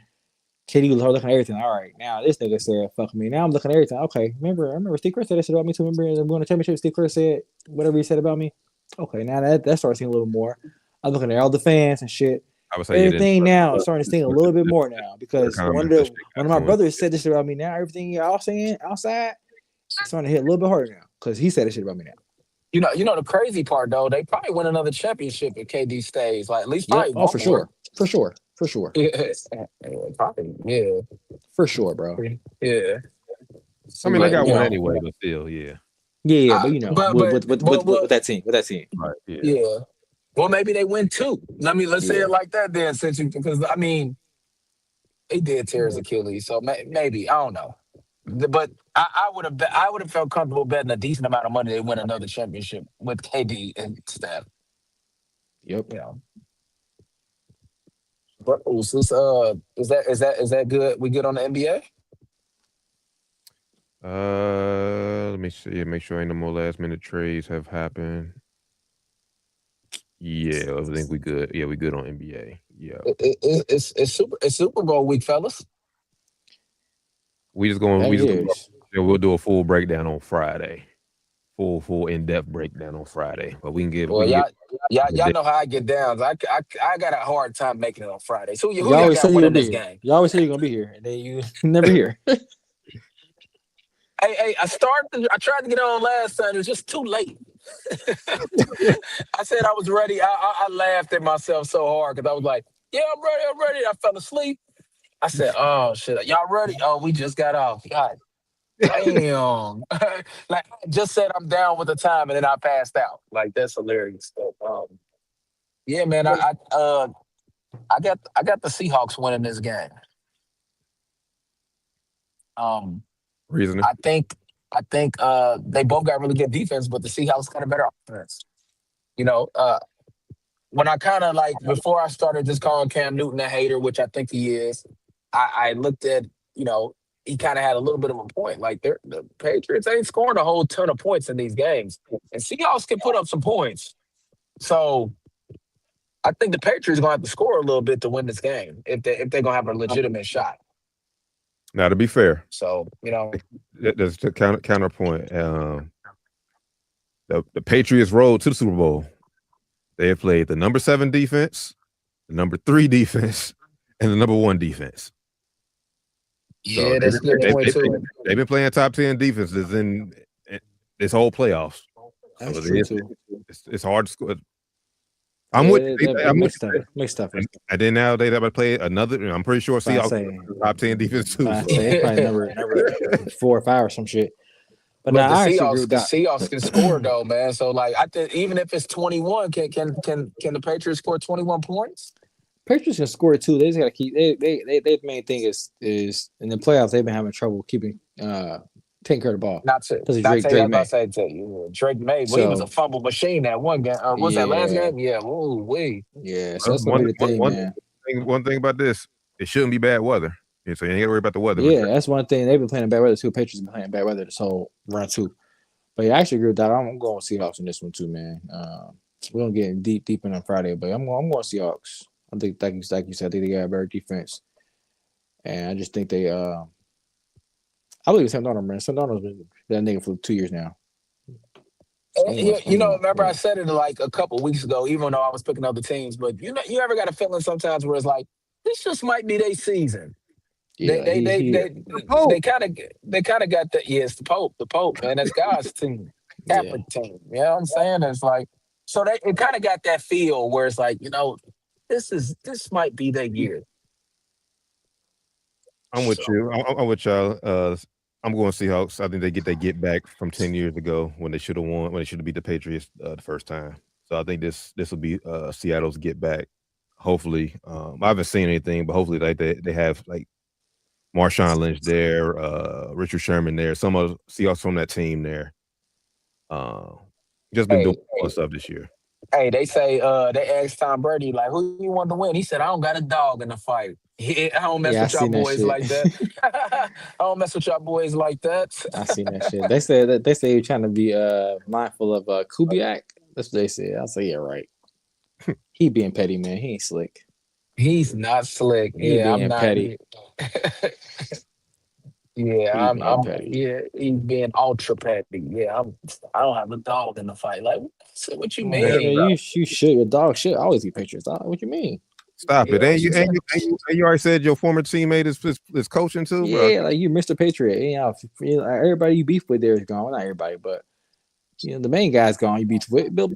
[SPEAKER 7] KD was looking at everything. All right, now this nigga said, "Fuck me." Now I'm looking at everything. Okay, I remember Steve Kerr said that shit about me too. Remember when the championship, Steve Kerr said whatever he said about me. Okay, now that starts seeing a little more. I'm looking at all the fans and shit.
[SPEAKER 6] I would say
[SPEAKER 7] Everything now is starting to sting a little bit more now because one of my brothers said this shit about me. Now everything y'all saying outside, it's starting to hit a little bit harder now because he said this shit about me now.
[SPEAKER 5] You know the crazy part though. They probably win another championship if KD stays. Like at least
[SPEAKER 7] Yeah.
[SPEAKER 5] probably
[SPEAKER 7] Oh, for sure.
[SPEAKER 5] Yeah, probably. Yeah,
[SPEAKER 7] For sure, bro.
[SPEAKER 5] yeah.
[SPEAKER 6] I mean, they got
[SPEAKER 5] you
[SPEAKER 6] one
[SPEAKER 5] know.
[SPEAKER 6] anyway, but still, yeah.
[SPEAKER 7] Yeah, but you know,
[SPEAKER 5] But-
[SPEAKER 7] with
[SPEAKER 5] but-
[SPEAKER 7] that team,
[SPEAKER 6] Right. Yeah.
[SPEAKER 5] Yeah. Well, maybe they win two. Let's say
[SPEAKER 7] Yeah.
[SPEAKER 5] it like that then, because I mean, he did tear his Achilles, so maybe I don't know. But I would have felt comfortable betting a decent amount of money they win another championship with KD and Steph.
[SPEAKER 7] Yep.
[SPEAKER 5] You know. But is that good? We good on the NBA?
[SPEAKER 6] Let me see. Make sure ain't no more last minute trades have happened. Yeah, I think we good. Yeah, we good on NBA. Yeah,
[SPEAKER 5] It's Super Bowl week, fellas.
[SPEAKER 6] we just going.
[SPEAKER 7] That
[SPEAKER 6] We'll do a full breakdown on Friday. Full in depth breakdown on Friday. But we can get.
[SPEAKER 5] Well,
[SPEAKER 6] we can
[SPEAKER 5] y'all know how I get down. I got a hard time making it on Friday. So who
[SPEAKER 7] You
[SPEAKER 5] y'all
[SPEAKER 7] always
[SPEAKER 5] got
[SPEAKER 7] say you're
[SPEAKER 5] winning
[SPEAKER 7] gonna be
[SPEAKER 5] this
[SPEAKER 7] here.
[SPEAKER 5] game?
[SPEAKER 7] You always say you're gonna be here, and then you never here.
[SPEAKER 5] Hey, I tried to get on last time. It was just too late. I said I was ready. I laughed at myself so hard because I was like, yeah, I'm ready. I fell asleep. I said, oh, shit. Y'all ready? Oh, we just got off. God damn. Like, I just said I'm down with the time, and then I passed out. Like, that's hilarious. So, yeah, man, I got the Seahawks winning this game.
[SPEAKER 6] reasoning.
[SPEAKER 5] I think they both got really good defense, but the Seahawks got a better offense. You know, when I kind of like before I started just calling Cam Newton a hater, which I think he is, I looked at, you know, he kind of had a little bit of a point. Like the Patriots ain't scoring a whole ton of points in these games, and Seahawks can put up some points. So I think the Patriots gonna have to score a little bit to win this game if they're gonna have a legitimate shot.
[SPEAKER 6] Now, to be fair,
[SPEAKER 5] So you know,
[SPEAKER 6] there's the counterpoint. The Patriots road to the Super Bowl. They have played the number 7 defense, the number 3 defense, and the number 1 defense.
[SPEAKER 5] yeah, that's a good point too.
[SPEAKER 6] They've been playing top 10 defenses in this whole playoffs.
[SPEAKER 7] That's
[SPEAKER 6] So
[SPEAKER 7] true too.
[SPEAKER 6] It's hard to score. I'm with you. I'm with you.
[SPEAKER 7] Makes tough.
[SPEAKER 6] And then now they have to play another. I'm pretty sure Seahawks
[SPEAKER 7] say-
[SPEAKER 6] top 10 defense too.
[SPEAKER 7] I say it's probably number 4 or 5 or some shit. But
[SPEAKER 5] But
[SPEAKER 7] now I
[SPEAKER 5] the
[SPEAKER 7] actually agree with that.
[SPEAKER 5] Seahawks can score though, man. So like, I think even if it's 21, can the Patriots score 21 points?
[SPEAKER 7] Patriots can score too. They just got to keep. Their main thing is in the playoffs they've been having trouble keeping taking care of the ball.
[SPEAKER 5] Not to
[SPEAKER 7] Because
[SPEAKER 5] Drake
[SPEAKER 7] Drake
[SPEAKER 5] May.
[SPEAKER 7] May.
[SPEAKER 5] To you, Drake May. Well, he was a fumble machine that one game. Was that last
[SPEAKER 7] Yeah.
[SPEAKER 5] game? Yeah. Ooh, wee.
[SPEAKER 7] Yeah, so that's gonna be the thing, man.
[SPEAKER 6] One thing about this, it shouldn't be bad weather. Yeah, so you ain't got to worry about the weather.
[SPEAKER 7] Yeah, that's one thing. They've been playing in bad weather too. Patriots been playing in bad weather this whole round too. But yeah, I actually agree with that. I'm going Seahawks in this one too, man. We're gonna get deep in on Friday, but I'm going Seahawks. I think, like you said, I think they got a better defense, and I just think they. I believe Sam Darnold, man. Sam Darnold's been that nigga for 2 years now.
[SPEAKER 5] You know, remember I said it like a couple weeks ago, even though I was picking other teams. But you know, you ever got a feeling sometimes where it's like this just might be their season.
[SPEAKER 7] Yeah,
[SPEAKER 5] They kind of got that. Yeah, it's the Pope, man. That's God's team, Catholic team. You know what I'm saying? It's like so it kind of got that feel where it's like, you know, this might be their year.
[SPEAKER 6] I'm with you. I'm with y'all. I'm going Seahawks. I think they get back from 10 years ago when they should have won, when they should have beat the Patriots the first time. So I think this will be Seattle's get back. Hopefully, I haven't seen anything, but hopefully, like they have like Marshawn Lynch there, Richard Sherman there, some of Seahawks from that team there. Just been doing all stuff this year.
[SPEAKER 5] Hey, they say they asked Tom Brady like, who you want to win? He said, I don't got a dog in the fight. I don't mess with y'all boys like that. I don't mess with y'all boys like that.
[SPEAKER 7] I seen that shit. They say you're trying to be mindful of Kubiak. That's what they said. I say, yeah, right. He being petty, man. He ain't slick.
[SPEAKER 5] He's not slick. I'm not
[SPEAKER 7] petty.
[SPEAKER 5] I'm petty. Yeah, he's being ultra petty. Yeah, I don't have a dog in the fight. Like, what you mean?
[SPEAKER 7] Yeah, you should. Your dog should always be Patriots. What you mean?
[SPEAKER 6] Stop it! And you already said your former teammate is coaching too.
[SPEAKER 7] Yeah,
[SPEAKER 6] bro.
[SPEAKER 7] like you Mr. Patriot. Everybody you beef with there is gone. Well, not everybody, but the main guy's gone. You beef with Bill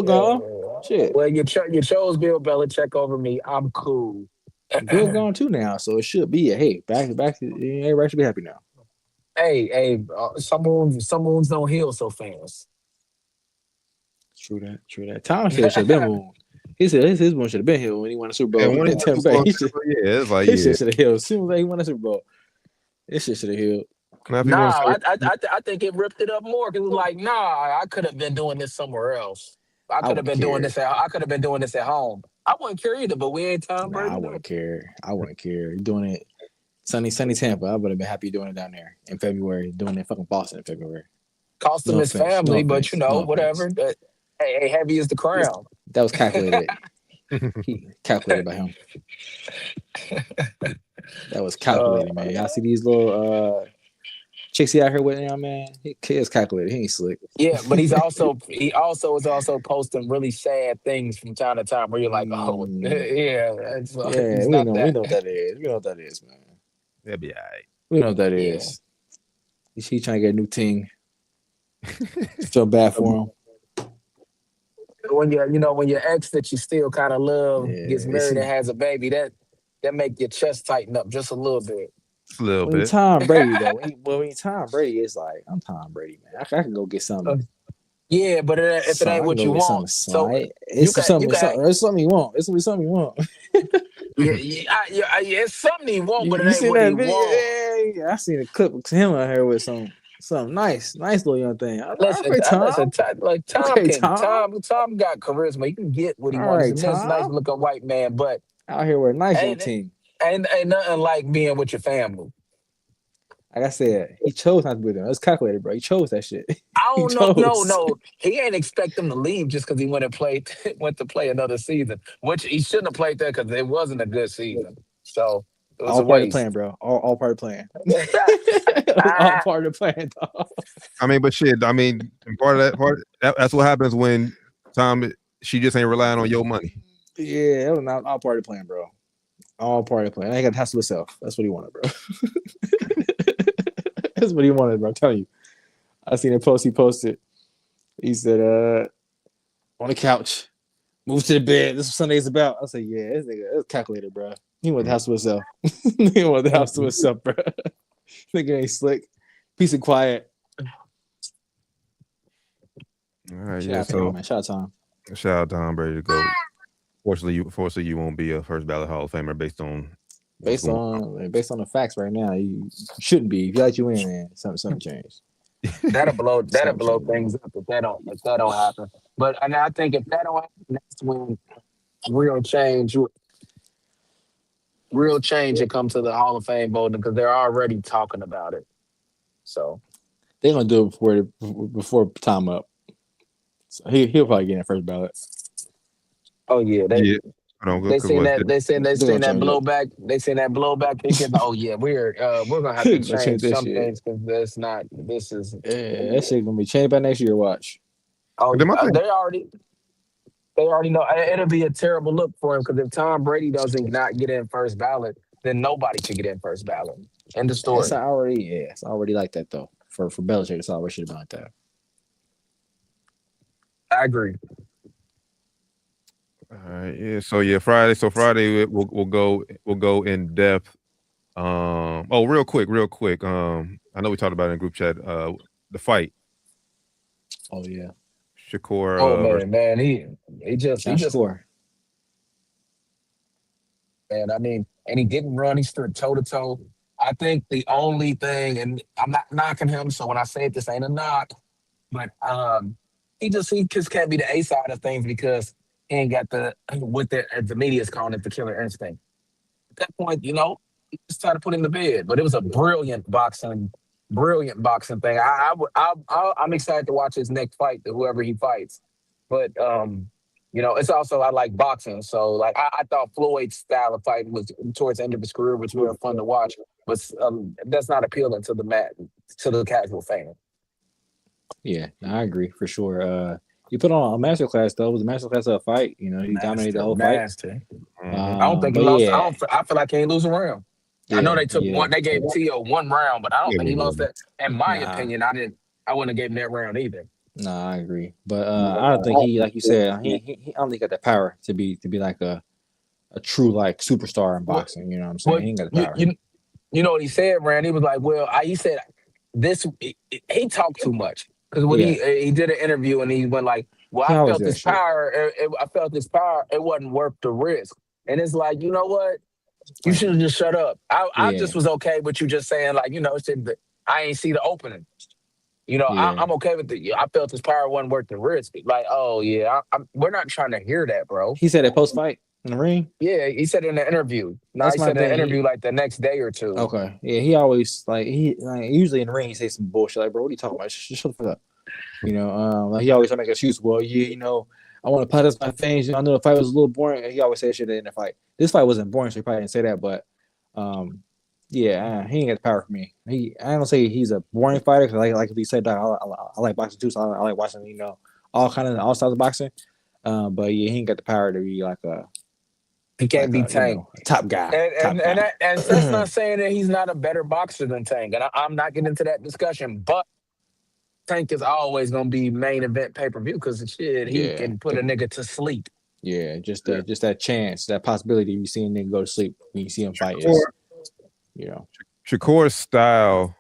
[SPEAKER 7] gone. Shit.
[SPEAKER 5] Well, you chose Bill Belichick over me. I'm cool.
[SPEAKER 7] Bill gone too now, so it should be back. Everybody should be happy now.
[SPEAKER 5] Hey, some wounds don't heal so fast.
[SPEAKER 7] True that. Tom said it should have been wound. He said his one should have been healed when he won the Super Bowl.
[SPEAKER 6] It's like
[SPEAKER 7] he should have healed as soon as he won the Super Bowl. This shit should have healed.
[SPEAKER 5] I think it ripped it up more because it was like, I could have been doing this somewhere else. I could have been doing this at home. I wouldn't care either, but we ain't Tom Brady.
[SPEAKER 7] I wouldn't care. You're doing it sunny Tampa. I would have been happy doing it down there in February, doing it in fucking Boston in February.
[SPEAKER 5] Cost him his family, but whatever. But, hey, heavy is the crown.
[SPEAKER 7] That was calculated. He calculated by him. That was calculated, man. Y'all see these little chicks he out here with now, man? He is calculated. He ain't slick.
[SPEAKER 5] Yeah, but he is also posting really sad things from time to time where you're like, oh, yeah.
[SPEAKER 7] We know what that is. We know what that is, man.
[SPEAKER 6] That'd be all right.
[SPEAKER 7] We know what that is. He trying to get a new team. Feel bad for him.
[SPEAKER 5] When your ex that you still kind of love gets married and has a baby, that make your chest tighten up just a little bit.
[SPEAKER 6] A little
[SPEAKER 7] bit. Tom Brady though, when Tom Brady, it's like I'm Tom Brady, man. I can go get something.
[SPEAKER 5] Yeah, but if it ain't what you want,
[SPEAKER 7] it's something you want. It's something you want.
[SPEAKER 5] It's something you want, but it ain't what you want.
[SPEAKER 7] Yeah, I seen a clip of him out here with some nice little young thing.
[SPEAKER 5] Listen, Tom got charisma. He can get what he wants. He's a nice looking white man, but
[SPEAKER 7] out here with a nice young team.
[SPEAKER 5] Ain't nothing like being with your family.
[SPEAKER 7] Like I said, he chose not to be with them. It's calculated, bro. He chose that shit.
[SPEAKER 5] I don't know. No. He ain't expect them to leave just because he went to play another season, which he shouldn't have played there because it wasn't a good season. So it was
[SPEAKER 7] all part of the plan, bro. All part of the plan. All part of the plan, dog.
[SPEAKER 6] I mean, but shit. I mean, part of that's what happens when she just ain't relying on your money.
[SPEAKER 7] Yeah, that was not all part of the plan, bro. All part of the plan. I ain't got to hustle himself. That's what he wanted, bro. That's what he wanted, bro. I'm telling you. I seen a post he posted. He said, on the couch, move to the bed. This is what Sunday's about. I said, yeah, this nigga, it's calculated, bro. He wanted the house to himself. He wanted the house to himself, bro. Nigga ain't slick. Peace and quiet.
[SPEAKER 6] All right,
[SPEAKER 7] Shout out to him, man. Shout out to him.
[SPEAKER 6] Shout out to Tom Brady to go. Fortunately, you won't be a first ballot Hall of Famer based on
[SPEAKER 7] the facts right now. You shouldn't be. If you like you in, man, something changed.
[SPEAKER 5] That'll blow things up if that don't happen. But I think if that don't happen, that's when real change will come to the Hall of Fame voting because they're already talking about it. So
[SPEAKER 7] they're gonna do it before time up. So he'll probably get in first ballot.
[SPEAKER 5] Oh yeah, they seen that blowback. They seen that blowback. Thinking, oh yeah, we're gonna have to change some things because that's not. This is
[SPEAKER 7] that shit gonna be changed by next year. Watch.
[SPEAKER 5] Oh, they already know it'll be a terrible look for him because if Tom Brady doesn't not get in first ballot, then nobody should get in first ballot. End of story.
[SPEAKER 7] It's already like that though. For Belichick, it's always should have been like that.
[SPEAKER 5] I agree.
[SPEAKER 6] All right, yeah. So Friday we'll go in depth Real quick. I know we talked about it in group chat. The fight,
[SPEAKER 7] Oh yeah,
[SPEAKER 6] Shakur.
[SPEAKER 5] Oh
[SPEAKER 6] Versus,
[SPEAKER 5] man, he
[SPEAKER 7] that's
[SPEAKER 5] just
[SPEAKER 7] score.
[SPEAKER 5] man. I mean, and he didn't run. He stood toe to toe. I think the only thing, and I'm not knocking him, so when I say it, this ain't a knock, but he just can't be the A side of things because he ain't got the what the media's calling it the killer instinct. At that point, you just try to put him to bed. But it was a brilliant boxing thing. I'm excited to watch his next fight, to whoever he fights. But it's also I like boxing, so like I thought Floyd's style of fighting was towards the end of his career was real fun to watch, but that's not appealing to the casual fan.
[SPEAKER 7] Yeah, I agree for sure. He put on a masterclass though. It was a masterclass of a fight. He dominated the whole fight.
[SPEAKER 5] Master.
[SPEAKER 6] Mhm.
[SPEAKER 5] I don't think he
[SPEAKER 7] But
[SPEAKER 5] lost.
[SPEAKER 7] yeah,
[SPEAKER 5] I feel like he ain't lose a round. I know
[SPEAKER 7] yeah,
[SPEAKER 5] they took
[SPEAKER 7] yeah.
[SPEAKER 5] one. They gave T.O. one round, but I don't think he lost that. In my
[SPEAKER 7] Nah,
[SPEAKER 5] opinion, I wouldn't have gave him that round either.
[SPEAKER 7] nah, I agree. But I don't think he, like you said, I don't think he got the power to be like a true like superstar in
[SPEAKER 5] What?
[SPEAKER 7] boxing. You know what I'm saying?
[SPEAKER 5] What?
[SPEAKER 7] He ain't got the
[SPEAKER 5] You
[SPEAKER 7] power.
[SPEAKER 5] you you know what he said, Rand? He was like, "Well, he said this. He talked too much because when
[SPEAKER 7] Yeah,
[SPEAKER 5] he did an interview and he went like, well,
[SPEAKER 7] he
[SPEAKER 5] I
[SPEAKER 7] always
[SPEAKER 5] felt
[SPEAKER 7] do that
[SPEAKER 5] this
[SPEAKER 7] shit.
[SPEAKER 5] power. I felt this power. It wasn't worth the risk." And it's like, you know what? You should have just shut up. I
[SPEAKER 7] Yeah,
[SPEAKER 5] just was okay with you just saying like, shit, I ain't see the opening.
[SPEAKER 7] yeah.
[SPEAKER 5] I'm okay with I felt this power wasn't worth the risk. Like, oh yeah, we're not trying to hear that, bro.
[SPEAKER 7] He said it post fight in the ring.
[SPEAKER 5] Yeah, he said it in the interview. No,
[SPEAKER 7] That's
[SPEAKER 5] he
[SPEAKER 7] my
[SPEAKER 5] said in the
[SPEAKER 7] thing.
[SPEAKER 5] interview like the next day or two.
[SPEAKER 7] Okay, yeah. He always he like usually in the ring he say some bullshit like, bro, what are you talking about? Just shut the fuck up. Like he always try to make an excuse. Well, yeah, I want to practice my things. I know the fight was a little boring. He always said shit in the fight. This fight wasn't boring, so he probably didn't say that. But yeah, he ain't got the power for me. I don't say he's a boring fighter because like he said, I like boxing too. So I like watching all styles of boxing. But yeah, he ain't got the power to be
[SPEAKER 5] He can't be Tank.
[SPEAKER 7] a top guy.
[SPEAKER 5] And that's not saying that he's not a better boxer than Tank. And I'm not getting into that discussion, but Tank is always gonna be main event pay-per-view because shit, he
[SPEAKER 7] Yeah,
[SPEAKER 5] can put a nigga to sleep.
[SPEAKER 7] yeah, just that chance, that possibility you see a nigga go to sleep when you see him fight is,
[SPEAKER 6] Shakur's style,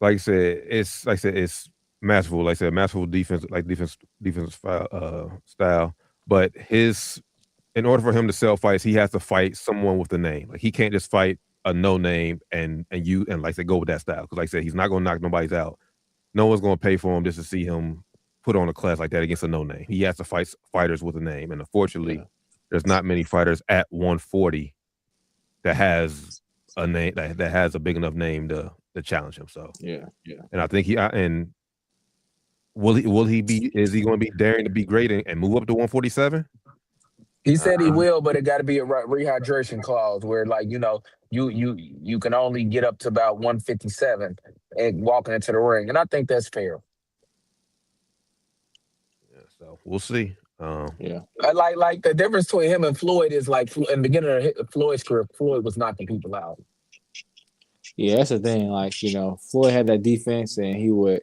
[SPEAKER 6] like I said, it's masterful. Like I said, masterful defense, like defense style. But in order for him to sell fights, he has to fight someone with a name. Like he can't just fight a no name and like I said, go with that style. Because like I said, he's not gonna knock nobody's out. No one's gonna pay for him just to see him put on a class like that against a no name. He has to fight fighters with a name, and unfortunately, there's not many fighters at 140 that has a name that has a big enough name to challenge him. So
[SPEAKER 7] yeah.
[SPEAKER 6] and I think will he be? Is he going to be daring to be great and move up to 147?
[SPEAKER 5] He said he will, but it got to be a rehydration clause where, like, you can only get up to about 157 and walking into the ring, and I think that's fair.
[SPEAKER 6] Yeah, so we'll see.
[SPEAKER 7] Yeah.
[SPEAKER 5] Like the difference between him and Floyd is like in the beginning of Floyd's career, Floyd was knocking people out.
[SPEAKER 7] Yeah, that's the thing. Like, Floyd had that defense and he would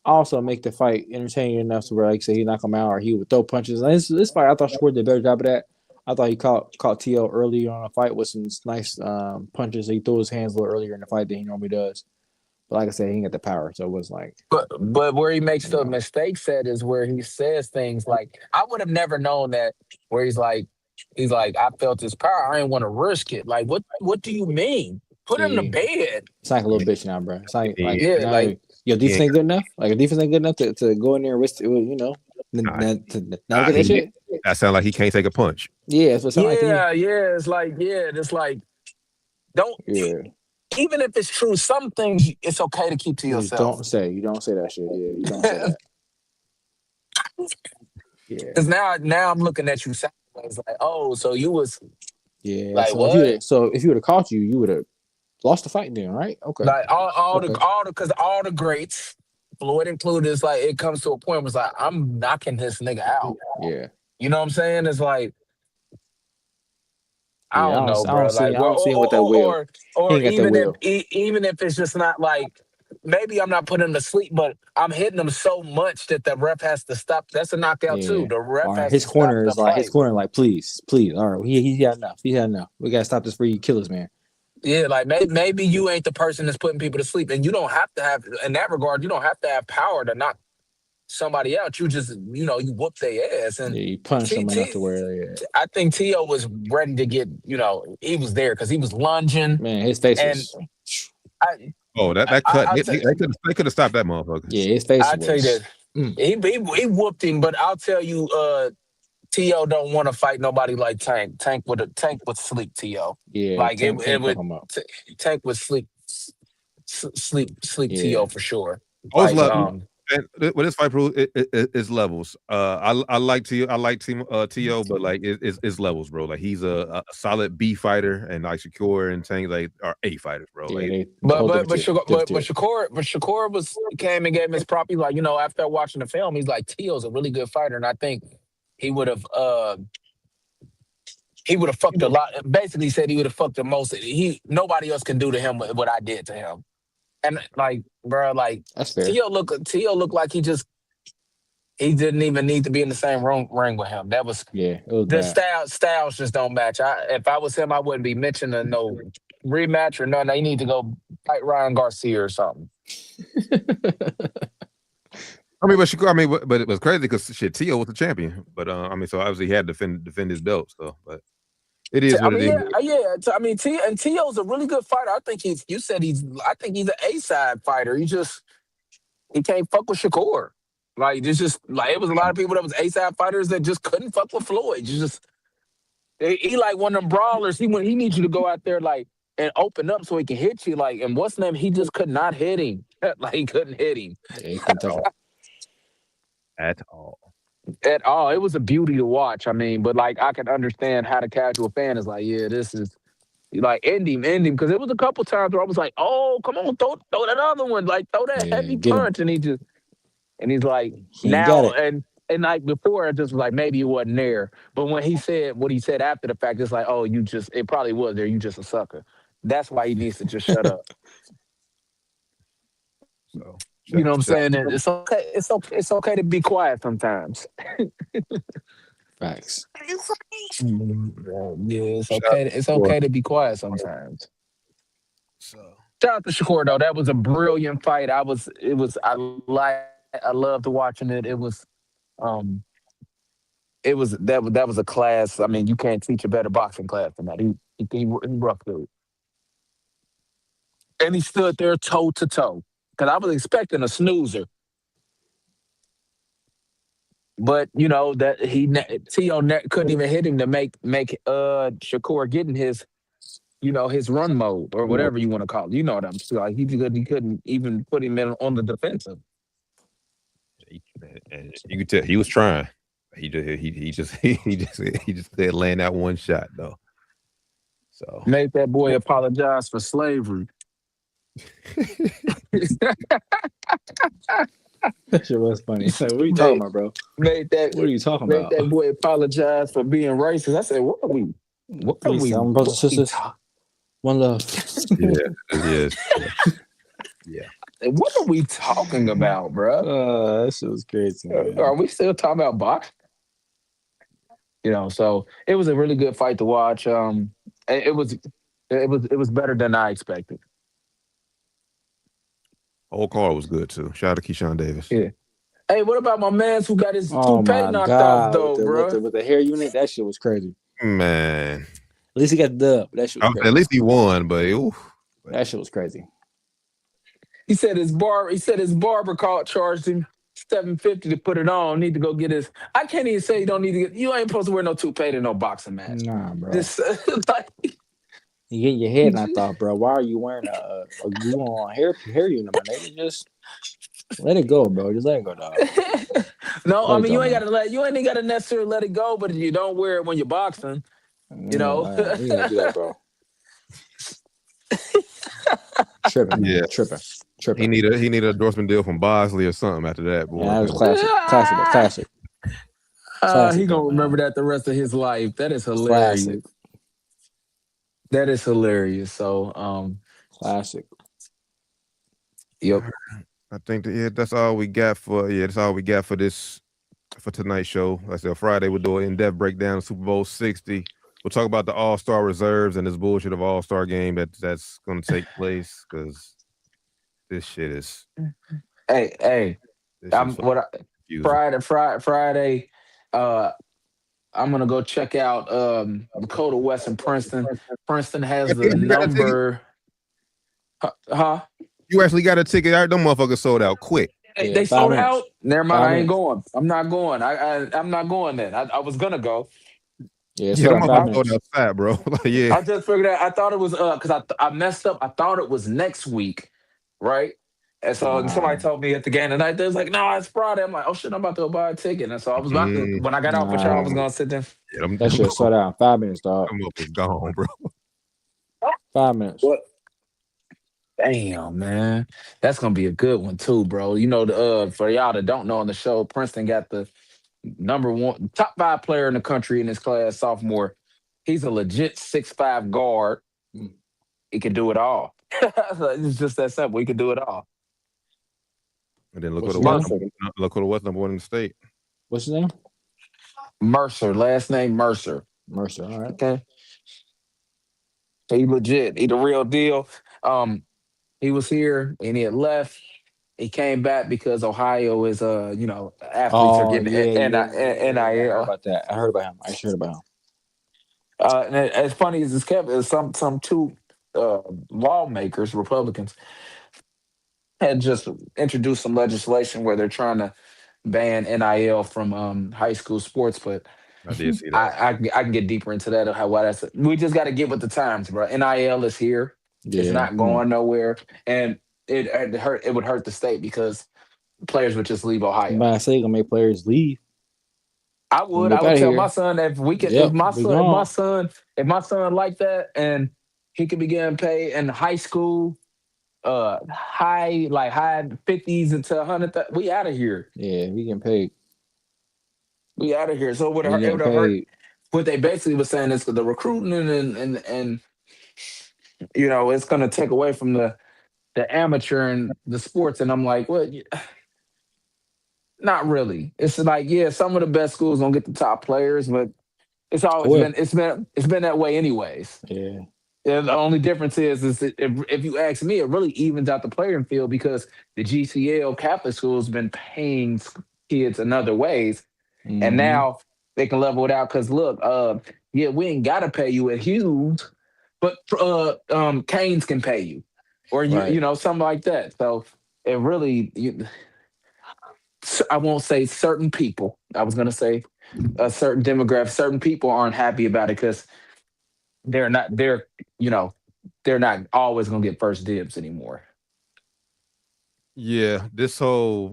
[SPEAKER 7] also make the fight entertaining enough to where, like, say, he knock him out or he would throw punches. And this fight, I thought Shakur did a better job of that. I thought he caught T.O. early on the fight with some nice punches. He threw his hands a little earlier in the fight than he normally does. But like I said, he ain't got the power, so it was like.
[SPEAKER 5] But where he makes the mistakes at is where he says things like, "I would have never known that." Where he's like, "I felt this power. I didn't want to risk it." Like, what do you mean? Put him to bed.
[SPEAKER 7] It's like a little bitch now, bro. It's like your defense ain't good enough. Like, your defense ain't good enough to go in there and risk it. Not get that shit.
[SPEAKER 6] That sounds like he can't take a punch.
[SPEAKER 7] Yeah, that's what it sound like.
[SPEAKER 5] It's like don't.
[SPEAKER 7] Yeah.
[SPEAKER 5] Even if it's true, some things it's okay to keep to yourself.
[SPEAKER 7] You don't say that shit. Yeah, you don't say that. Yeah.
[SPEAKER 5] Because now I'm looking at you sideways like, oh, so you was
[SPEAKER 7] like so what? If you would have caught you would have lost the fight then, right? Okay.
[SPEAKER 5] Like all the greats, Floyd included, is like it comes to a point where it's like I'm knocking this nigga out.
[SPEAKER 7] Yeah.
[SPEAKER 5] You know what I'm saying? It's like I don't know, bro.
[SPEAKER 7] I don't see him with that will.
[SPEAKER 5] Or even if it's just not like maybe I'm not putting him to sleep, but I'm hitting him so much that the ref has to stop. That's a knockout too. The ref has
[SPEAKER 7] his
[SPEAKER 5] to
[SPEAKER 7] corner
[SPEAKER 5] stop
[SPEAKER 7] is like his corner, like please. All right, he had enough. We gotta stop this before you kill this man.
[SPEAKER 5] Yeah, like maybe you ain't the person that's putting people to sleep, and you don't have to have in that regard. You don't have to have power to knock somebody out. You just you whoop their ass. And
[SPEAKER 7] Yeah, you punch
[SPEAKER 5] T,
[SPEAKER 7] them enough to
[SPEAKER 5] T,
[SPEAKER 7] where, yeah.
[SPEAKER 5] I think T.O. was ready to get. He was there because he was lunging,
[SPEAKER 7] Man, his face
[SPEAKER 5] and
[SPEAKER 7] was.
[SPEAKER 5] I
[SPEAKER 6] Oh, that
[SPEAKER 5] I
[SPEAKER 6] cut.
[SPEAKER 5] I'll
[SPEAKER 6] They
[SPEAKER 5] tell
[SPEAKER 6] could have stopped that motherfucker.
[SPEAKER 7] Yeah, his face
[SPEAKER 5] I tell you
[SPEAKER 7] was.
[SPEAKER 5] that he whooped him, but I'll tell you, T.O. don't want to fight nobody like Tank. Tank would sleep T.O.
[SPEAKER 7] Yeah,
[SPEAKER 5] Like
[SPEAKER 7] Tank
[SPEAKER 5] it
[SPEAKER 7] fuck
[SPEAKER 5] would
[SPEAKER 7] him up.
[SPEAKER 5] Tank would sleep
[SPEAKER 7] Yeah.
[SPEAKER 5] T.O. for sure.
[SPEAKER 6] I was
[SPEAKER 5] Like
[SPEAKER 6] love and with this fight, bro, it's levels. I like T.O., but like it's levels, bro. Like he's a solid B fighter, and like Shakur and Tank like are A fighters, bro.
[SPEAKER 7] Yeah,
[SPEAKER 6] Like
[SPEAKER 7] they
[SPEAKER 5] But
[SPEAKER 7] whole
[SPEAKER 5] but
[SPEAKER 7] different
[SPEAKER 5] but
[SPEAKER 7] tier.
[SPEAKER 5] Shakur came and gave him his prop. He's like, after watching the film, he's like, T.O.'s a really good fighter, and I think he would have fucked a lot. Basically, said he would have fucked the most. Nobody else can do to him what I did to him. And like, bro, like
[SPEAKER 7] That's fair.
[SPEAKER 5] T.O. looked like he didn't even need to be in the same ring with him. That was
[SPEAKER 7] Yeah, it was
[SPEAKER 5] the
[SPEAKER 7] bad.
[SPEAKER 5] styles just don't match. If I was him, I wouldn't be mentioning no rematch or nothing. They need to go fight Ryan Garcia or something.
[SPEAKER 6] I mean, but Shakur, but it was crazy because shit, T.O. was the champion. But so obviously he had to defend his belt. So, but it is what it is.
[SPEAKER 5] I mean, T.O.'s a really good fighter. I think he's an A-side fighter. He can't fuck with Shakur. Like, it's just like it was a lot of people that was A-side fighters that just couldn't fuck with Floyd. He like one of them brawlers. He needs you to go out there like and open up so he can hit you. Like, and what's name? He just could not hit him. Like he couldn't hit him.
[SPEAKER 7] Yeah, he couldn't touch him.
[SPEAKER 6] At all.
[SPEAKER 5] At all. It was a beauty to watch. I mean, but like I can understand how the casual fan is like, yeah, this is like end him, because it was a couple times where I was like, oh, come on, throw that other one, like throw that
[SPEAKER 7] Yeah,
[SPEAKER 5] heavy
[SPEAKER 7] get him.
[SPEAKER 5] punch, and he's like
[SPEAKER 7] He ain't got
[SPEAKER 5] now
[SPEAKER 7] it.
[SPEAKER 5] and like before it just was like maybe it wasn't there, but when he said what he said after the fact, it's like, oh, it probably was there. You just a sucker. That's why he needs to just shut up.
[SPEAKER 6] So
[SPEAKER 5] You know what I'm saying? And it's okay. It's okay to be quiet sometimes.
[SPEAKER 7] Facts.
[SPEAKER 5] Yeah, it's okay. It's okay to be quiet sometimes.
[SPEAKER 6] So
[SPEAKER 5] Shout out to Shakur though. That was a brilliant fight. I loved watching it. It was that was a class. I mean, you can't teach a better boxing class than that. He roughed it. And he stood there toe to toe. Because I was expecting a snoozer. But that T.O. couldn't even hit him to make Shakur getting his his run mode or whatever you want to call it. You know what I'm saying? Like he couldn't even put him in on the defensive.
[SPEAKER 6] and you could tell he was trying. He just said laying that one shot though. So
[SPEAKER 5] Made that boy apologize for slavery.
[SPEAKER 7] That shit was funny. Like, what are you talking about, bro?
[SPEAKER 5] What
[SPEAKER 7] are you talking
[SPEAKER 5] made
[SPEAKER 7] about?
[SPEAKER 5] that boy apologize for being racist. I said, what are we?
[SPEAKER 7] I'm brothers and sisters. One love.
[SPEAKER 6] Yeah.
[SPEAKER 5] What are we talking about, bro?
[SPEAKER 7] That shit was crazy, man.
[SPEAKER 5] Are we still talking about boxing? So it was a really good fight to watch. It was better than I expected.
[SPEAKER 6] Whole card was good too. Shout out to Keyshawn Davis.
[SPEAKER 5] Yeah. Hey, what about my man who got his
[SPEAKER 7] Oh
[SPEAKER 5] toupee
[SPEAKER 7] my
[SPEAKER 5] knocked
[SPEAKER 7] God,
[SPEAKER 5] off though, bro?
[SPEAKER 7] with the hair unit, that shit was crazy.
[SPEAKER 6] Man,
[SPEAKER 7] At least he got the dub. That shit was crazy.
[SPEAKER 6] At least he won, but
[SPEAKER 7] that shit was crazy.
[SPEAKER 5] He said his barber charged him $750 to put it on. Need to go get his. I can't even say you don't need to get. You ain't supposed to wear no toupee to no boxing match.
[SPEAKER 7] Nah, bro.
[SPEAKER 5] Like,
[SPEAKER 7] you get your head knocked off, bro. Why are you wearing a glue on hair unit, my nigga? Just let it go, bro. Just let it go, dog.
[SPEAKER 5] No, I mean you ain't gotta necessarily let it go, but you don't wear it when you're boxing. You know,
[SPEAKER 7] you ain't do that, bro. Tripping.
[SPEAKER 6] He need an endorsement deal from Bosley or something after that, boy.
[SPEAKER 7] Yeah, that was classic.
[SPEAKER 5] He gonna remember that the rest of his life. That is hilarious.
[SPEAKER 7] Classic.
[SPEAKER 5] That is hilarious. So,
[SPEAKER 7] classic.
[SPEAKER 5] Yep.
[SPEAKER 6] I think that's all we got for tonight's show. Like I said, Friday we'll do an in-depth breakdown of Super Bowl 60. we'll talk about the All-Star reserves and this bullshit of All-Star game that's going to take place because this shit is.
[SPEAKER 5] Hey,
[SPEAKER 6] This
[SPEAKER 5] I'm
[SPEAKER 6] is so
[SPEAKER 5] what I,
[SPEAKER 6] confusing.
[SPEAKER 5] Friday. I'm gonna go check out Dakota West and Princeton. Princeton has the
[SPEAKER 6] You got a ticket?
[SPEAKER 5] number. Huh?
[SPEAKER 6] You actually got a ticket? Them motherfuckers sold out quick.
[SPEAKER 5] They,
[SPEAKER 7] Yeah,
[SPEAKER 5] they
[SPEAKER 7] 5
[SPEAKER 5] sold
[SPEAKER 7] minutes.
[SPEAKER 5] out. Never mind.
[SPEAKER 7] 5
[SPEAKER 5] I ain't
[SPEAKER 7] minutes.
[SPEAKER 5] going. I'm not going. I'm not going then. I was gonna go.
[SPEAKER 7] Yeah,
[SPEAKER 6] Yeah,
[SPEAKER 7] so
[SPEAKER 6] them
[SPEAKER 7] that 5
[SPEAKER 6] motherfuckers sold
[SPEAKER 7] minutes.
[SPEAKER 6] outside, bro. Like, yeah.
[SPEAKER 5] I just figured out. I thought it was because I messed up. I thought it was next week, right? And so
[SPEAKER 7] Nah,
[SPEAKER 5] somebody told me at the game tonight, they was like, "No, it's Friday." I'm like, "Oh shit, I'm about to go buy a ticket." And so I was about to.
[SPEAKER 6] Mm,
[SPEAKER 5] When I got off with y'all, I
[SPEAKER 7] nah.
[SPEAKER 5] was gonna sit there.
[SPEAKER 6] yeah, them,
[SPEAKER 7] That
[SPEAKER 6] them,
[SPEAKER 7] shit sold out in 5 minutes, dog.
[SPEAKER 6] motherfuckers gone, bro.
[SPEAKER 7] 5 minutes.
[SPEAKER 5] What? Damn, man, that's gonna be a good one too, bro. You know, for y'all that don't know on the show, Princeton got the number one top 5 player in the country in his class, sophomore. He's a legit 6'5" guard.
[SPEAKER 7] Mm.
[SPEAKER 5] He can do it all. It's just that simple. He can do it all.
[SPEAKER 6] And then
[SPEAKER 7] What's
[SPEAKER 6] Lakota
[SPEAKER 7] his
[SPEAKER 6] West,
[SPEAKER 7] name?
[SPEAKER 5] Mercer.
[SPEAKER 6] Lakota West number 1 in the state.
[SPEAKER 7] What's his name?
[SPEAKER 5] Mercer, last name Mercer.
[SPEAKER 7] Mercer. All right.
[SPEAKER 5] Okay. He legit. He the real deal. He was here and he had left. He came back because Ohio is athletes are
[SPEAKER 7] Oh
[SPEAKER 5] getting
[SPEAKER 7] yeah. I heard
[SPEAKER 5] NIL.
[SPEAKER 7] about that. I heard about him. I just heard about him.
[SPEAKER 5] And as funny as this kept is some two lawmakers, Republicans, had just introduced some legislation where they're trying to ban NIL from high school sports, but
[SPEAKER 6] I did see that.
[SPEAKER 5] I can get deeper into that. Why that's we just got to get with the times, bro. NIL is here. It's
[SPEAKER 7] Yeah,
[SPEAKER 5] not
[SPEAKER 7] come on.
[SPEAKER 5] going nowhere, and it hurt. It would hurt the state because players would just leave
[SPEAKER 7] I'm
[SPEAKER 5] Ohio.
[SPEAKER 7] about to say gonna make players leave.
[SPEAKER 5] I
[SPEAKER 7] Gonna
[SPEAKER 5] would.
[SPEAKER 7] look
[SPEAKER 5] I
[SPEAKER 7] out
[SPEAKER 5] would
[SPEAKER 7] of
[SPEAKER 5] tell my
[SPEAKER 7] here.
[SPEAKER 5] son that if we could,
[SPEAKER 7] Yep, be gone.
[SPEAKER 5] if my son like that, and he could be getting paid in high school, high 50s into 100. We out of here.
[SPEAKER 7] Yeah, we getting paid.
[SPEAKER 5] We out of here. So it would
[SPEAKER 7] We
[SPEAKER 5] hurt. It
[SPEAKER 7] getting
[SPEAKER 5] would have hurt.
[SPEAKER 7] paid.
[SPEAKER 5] What they basically was saying is the recruiting and it's going to take away from the amateur and the sports. And I'm like, well, not really. It's like, yeah, some of the best schools don't get the top players, but it's always
[SPEAKER 7] Well,
[SPEAKER 5] been that way anyways.
[SPEAKER 7] yeah.
[SPEAKER 5] Yeah, the only difference is that if you ask me, it really evens out the playing field because the GCL Catholic school has been paying kids in other ways, and
[SPEAKER 7] Mm-hmm.
[SPEAKER 5] now they can level it out. Because look, yeah, we ain't gotta pay you at Hughes, but Canes can pay you, or
[SPEAKER 7] Right.
[SPEAKER 5] something like that. So it really, I won't say certain people. I was gonna say a certain demographic. Certain people aren't happy about it because they're not always gonna get first dibs anymore.
[SPEAKER 6] Yeah, this Ohio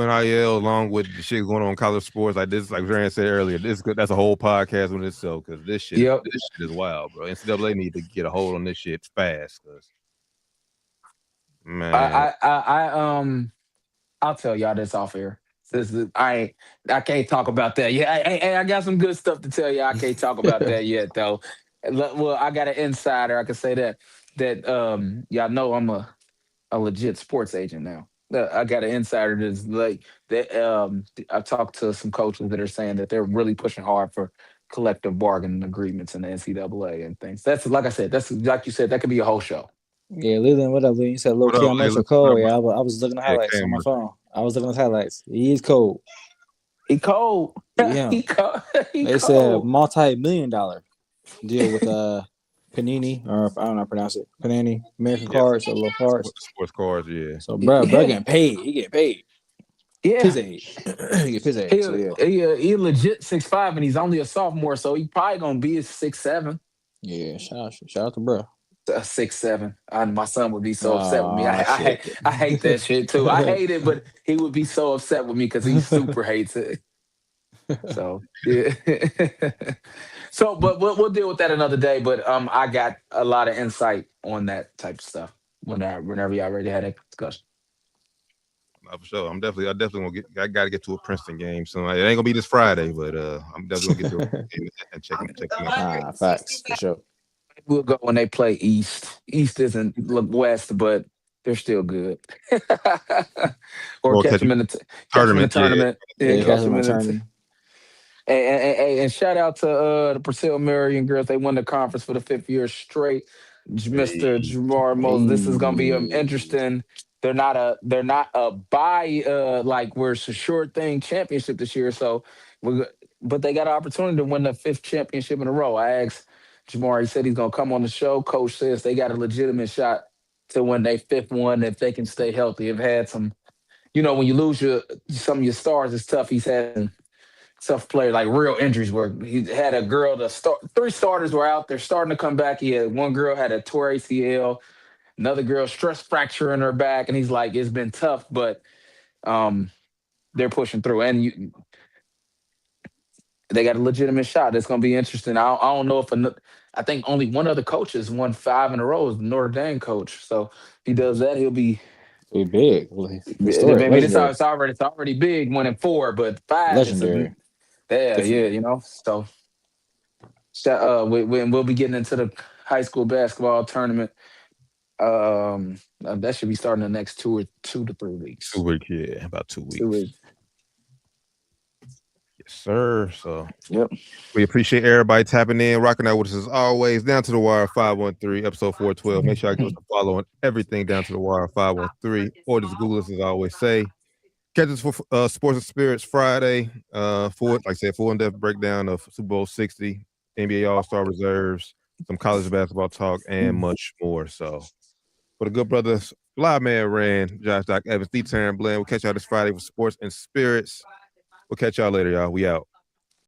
[SPEAKER 6] NIL along with the shit going on in college sports, like this, like Rand said earlier, that's a whole podcast on itself because this shit is wild, bro. NCAA need to get a hold on this shit fast, cause man,
[SPEAKER 5] I'll tell y'all this off air. I can't talk about that. Yeah, I got some good stuff to tell you. I can't talk about that yet, though. Well, I got an insider. I can say that y'all know I'm a legit sports agent now. I got an insider that's like that. I've talked to some coaches that are saying that they're really pushing hard for collective bargaining agreements in the NCAA and things. That's like I said. That's like you said. That could be a whole show.
[SPEAKER 7] Yeah, Leland, what up, Leland? You said low
[SPEAKER 6] what
[SPEAKER 7] key
[SPEAKER 6] up,
[SPEAKER 7] on Mercer
[SPEAKER 6] Leland?
[SPEAKER 7] cold. Yeah, I was looking at
[SPEAKER 6] Yeah,
[SPEAKER 7] highlights on my
[SPEAKER 6] Cameron.
[SPEAKER 7] phone. I was looking at highlights. He is cold.
[SPEAKER 5] He cold.
[SPEAKER 7] Yeah.
[SPEAKER 5] He cold.
[SPEAKER 7] They said multi-million-dollar deal with Panini, or I don't know how to pronounce it. Panini, American Cards, or little cards.
[SPEAKER 6] Sports cards, yeah.
[SPEAKER 7] So bro getting paid. He getting paid.
[SPEAKER 5] Yeah.
[SPEAKER 7] His age. He get his age. So yeah.
[SPEAKER 5] He legit 6'5", and he's only a sophomore, so he probably gonna be a 6'7".
[SPEAKER 7] Yeah, shout out to bro.
[SPEAKER 5] 6'7". My son would be so upset with me. I
[SPEAKER 7] Shit.
[SPEAKER 5] hate that shit too. I hate it, but he would be so upset with me because he super hates it. So yeah. So, but we'll deal with that another day. But I got a lot of insight on that type of stuff whenever y'all ready to have that discussion.
[SPEAKER 6] For sure. I definitely I gotta get to a Princeton game. So it ain't gonna be this Friday, but I'm definitely gonna get to a game and check them out.
[SPEAKER 7] Facts for sure.
[SPEAKER 5] We'll go when they play East. East isn't West, but they're still good. Or catch them in the tournament.
[SPEAKER 7] Yeah,
[SPEAKER 5] Catch them in
[SPEAKER 7] tournament.
[SPEAKER 5] And shout out to the Purcell Marion girls. They won the conference for the 5th year straight. Mr.
[SPEAKER 6] Hey,
[SPEAKER 5] Jamar Moses. This is gonna be
[SPEAKER 7] Hey.
[SPEAKER 5] interesting. They're not a buy like where it's a sure thing championship this year. So we but they got an opportunity to win the 5th championship in a row. I asked Jamar, he said he's gonna come on the show. Coach says they got a legitimate shot to win their 5th one if they can stay healthy. Have had some, when you lose some of your stars, it's tough. He's had tough player, like real injuries where he had a girl to start. 3 starters were out. They're starting to come back. He had one girl had a tore ACL, another girl stress fracture in her back, and he's like, it's been tough, but um, they're pushing through, and they got a legitimate shot. It's going to be interesting. I don't know if I think only one other coach has won 5 in a row is the Notre Dame coach. So if he does that, he'll be.
[SPEAKER 7] Be big. Well,
[SPEAKER 5] I
[SPEAKER 7] historic,
[SPEAKER 5] mean,
[SPEAKER 7] legendary.
[SPEAKER 5] it's already big winning 4, but 5 is
[SPEAKER 7] Legendary.
[SPEAKER 5] yeah, So we'll be getting into the high school basketball tournament. That should be starting the next 2 to 3 weeks.
[SPEAKER 6] 2 weeks, yeah, about 2 weeks.
[SPEAKER 5] 2 weeks.
[SPEAKER 6] Yes, sir. So
[SPEAKER 5] Yep.
[SPEAKER 6] we appreciate everybody tapping in, rocking out with us as always. Down to the Wire 513, episode 412. Make sure I give us a follow on everything Down to the Wire 513, or just Google us as I always say. Catch us for Sports and Spirits Friday. Like I said, full in-depth breakdown of Super Bowl 60, NBA All-Star reserves, some college basketball talk, and much more. So for the good brothers, Fly Man Rand, Josh Doc Evans, D. Taryn Blend. We'll catch y'all this Friday for Sports and Spirits. We'll catch y'all later, y'all. We out.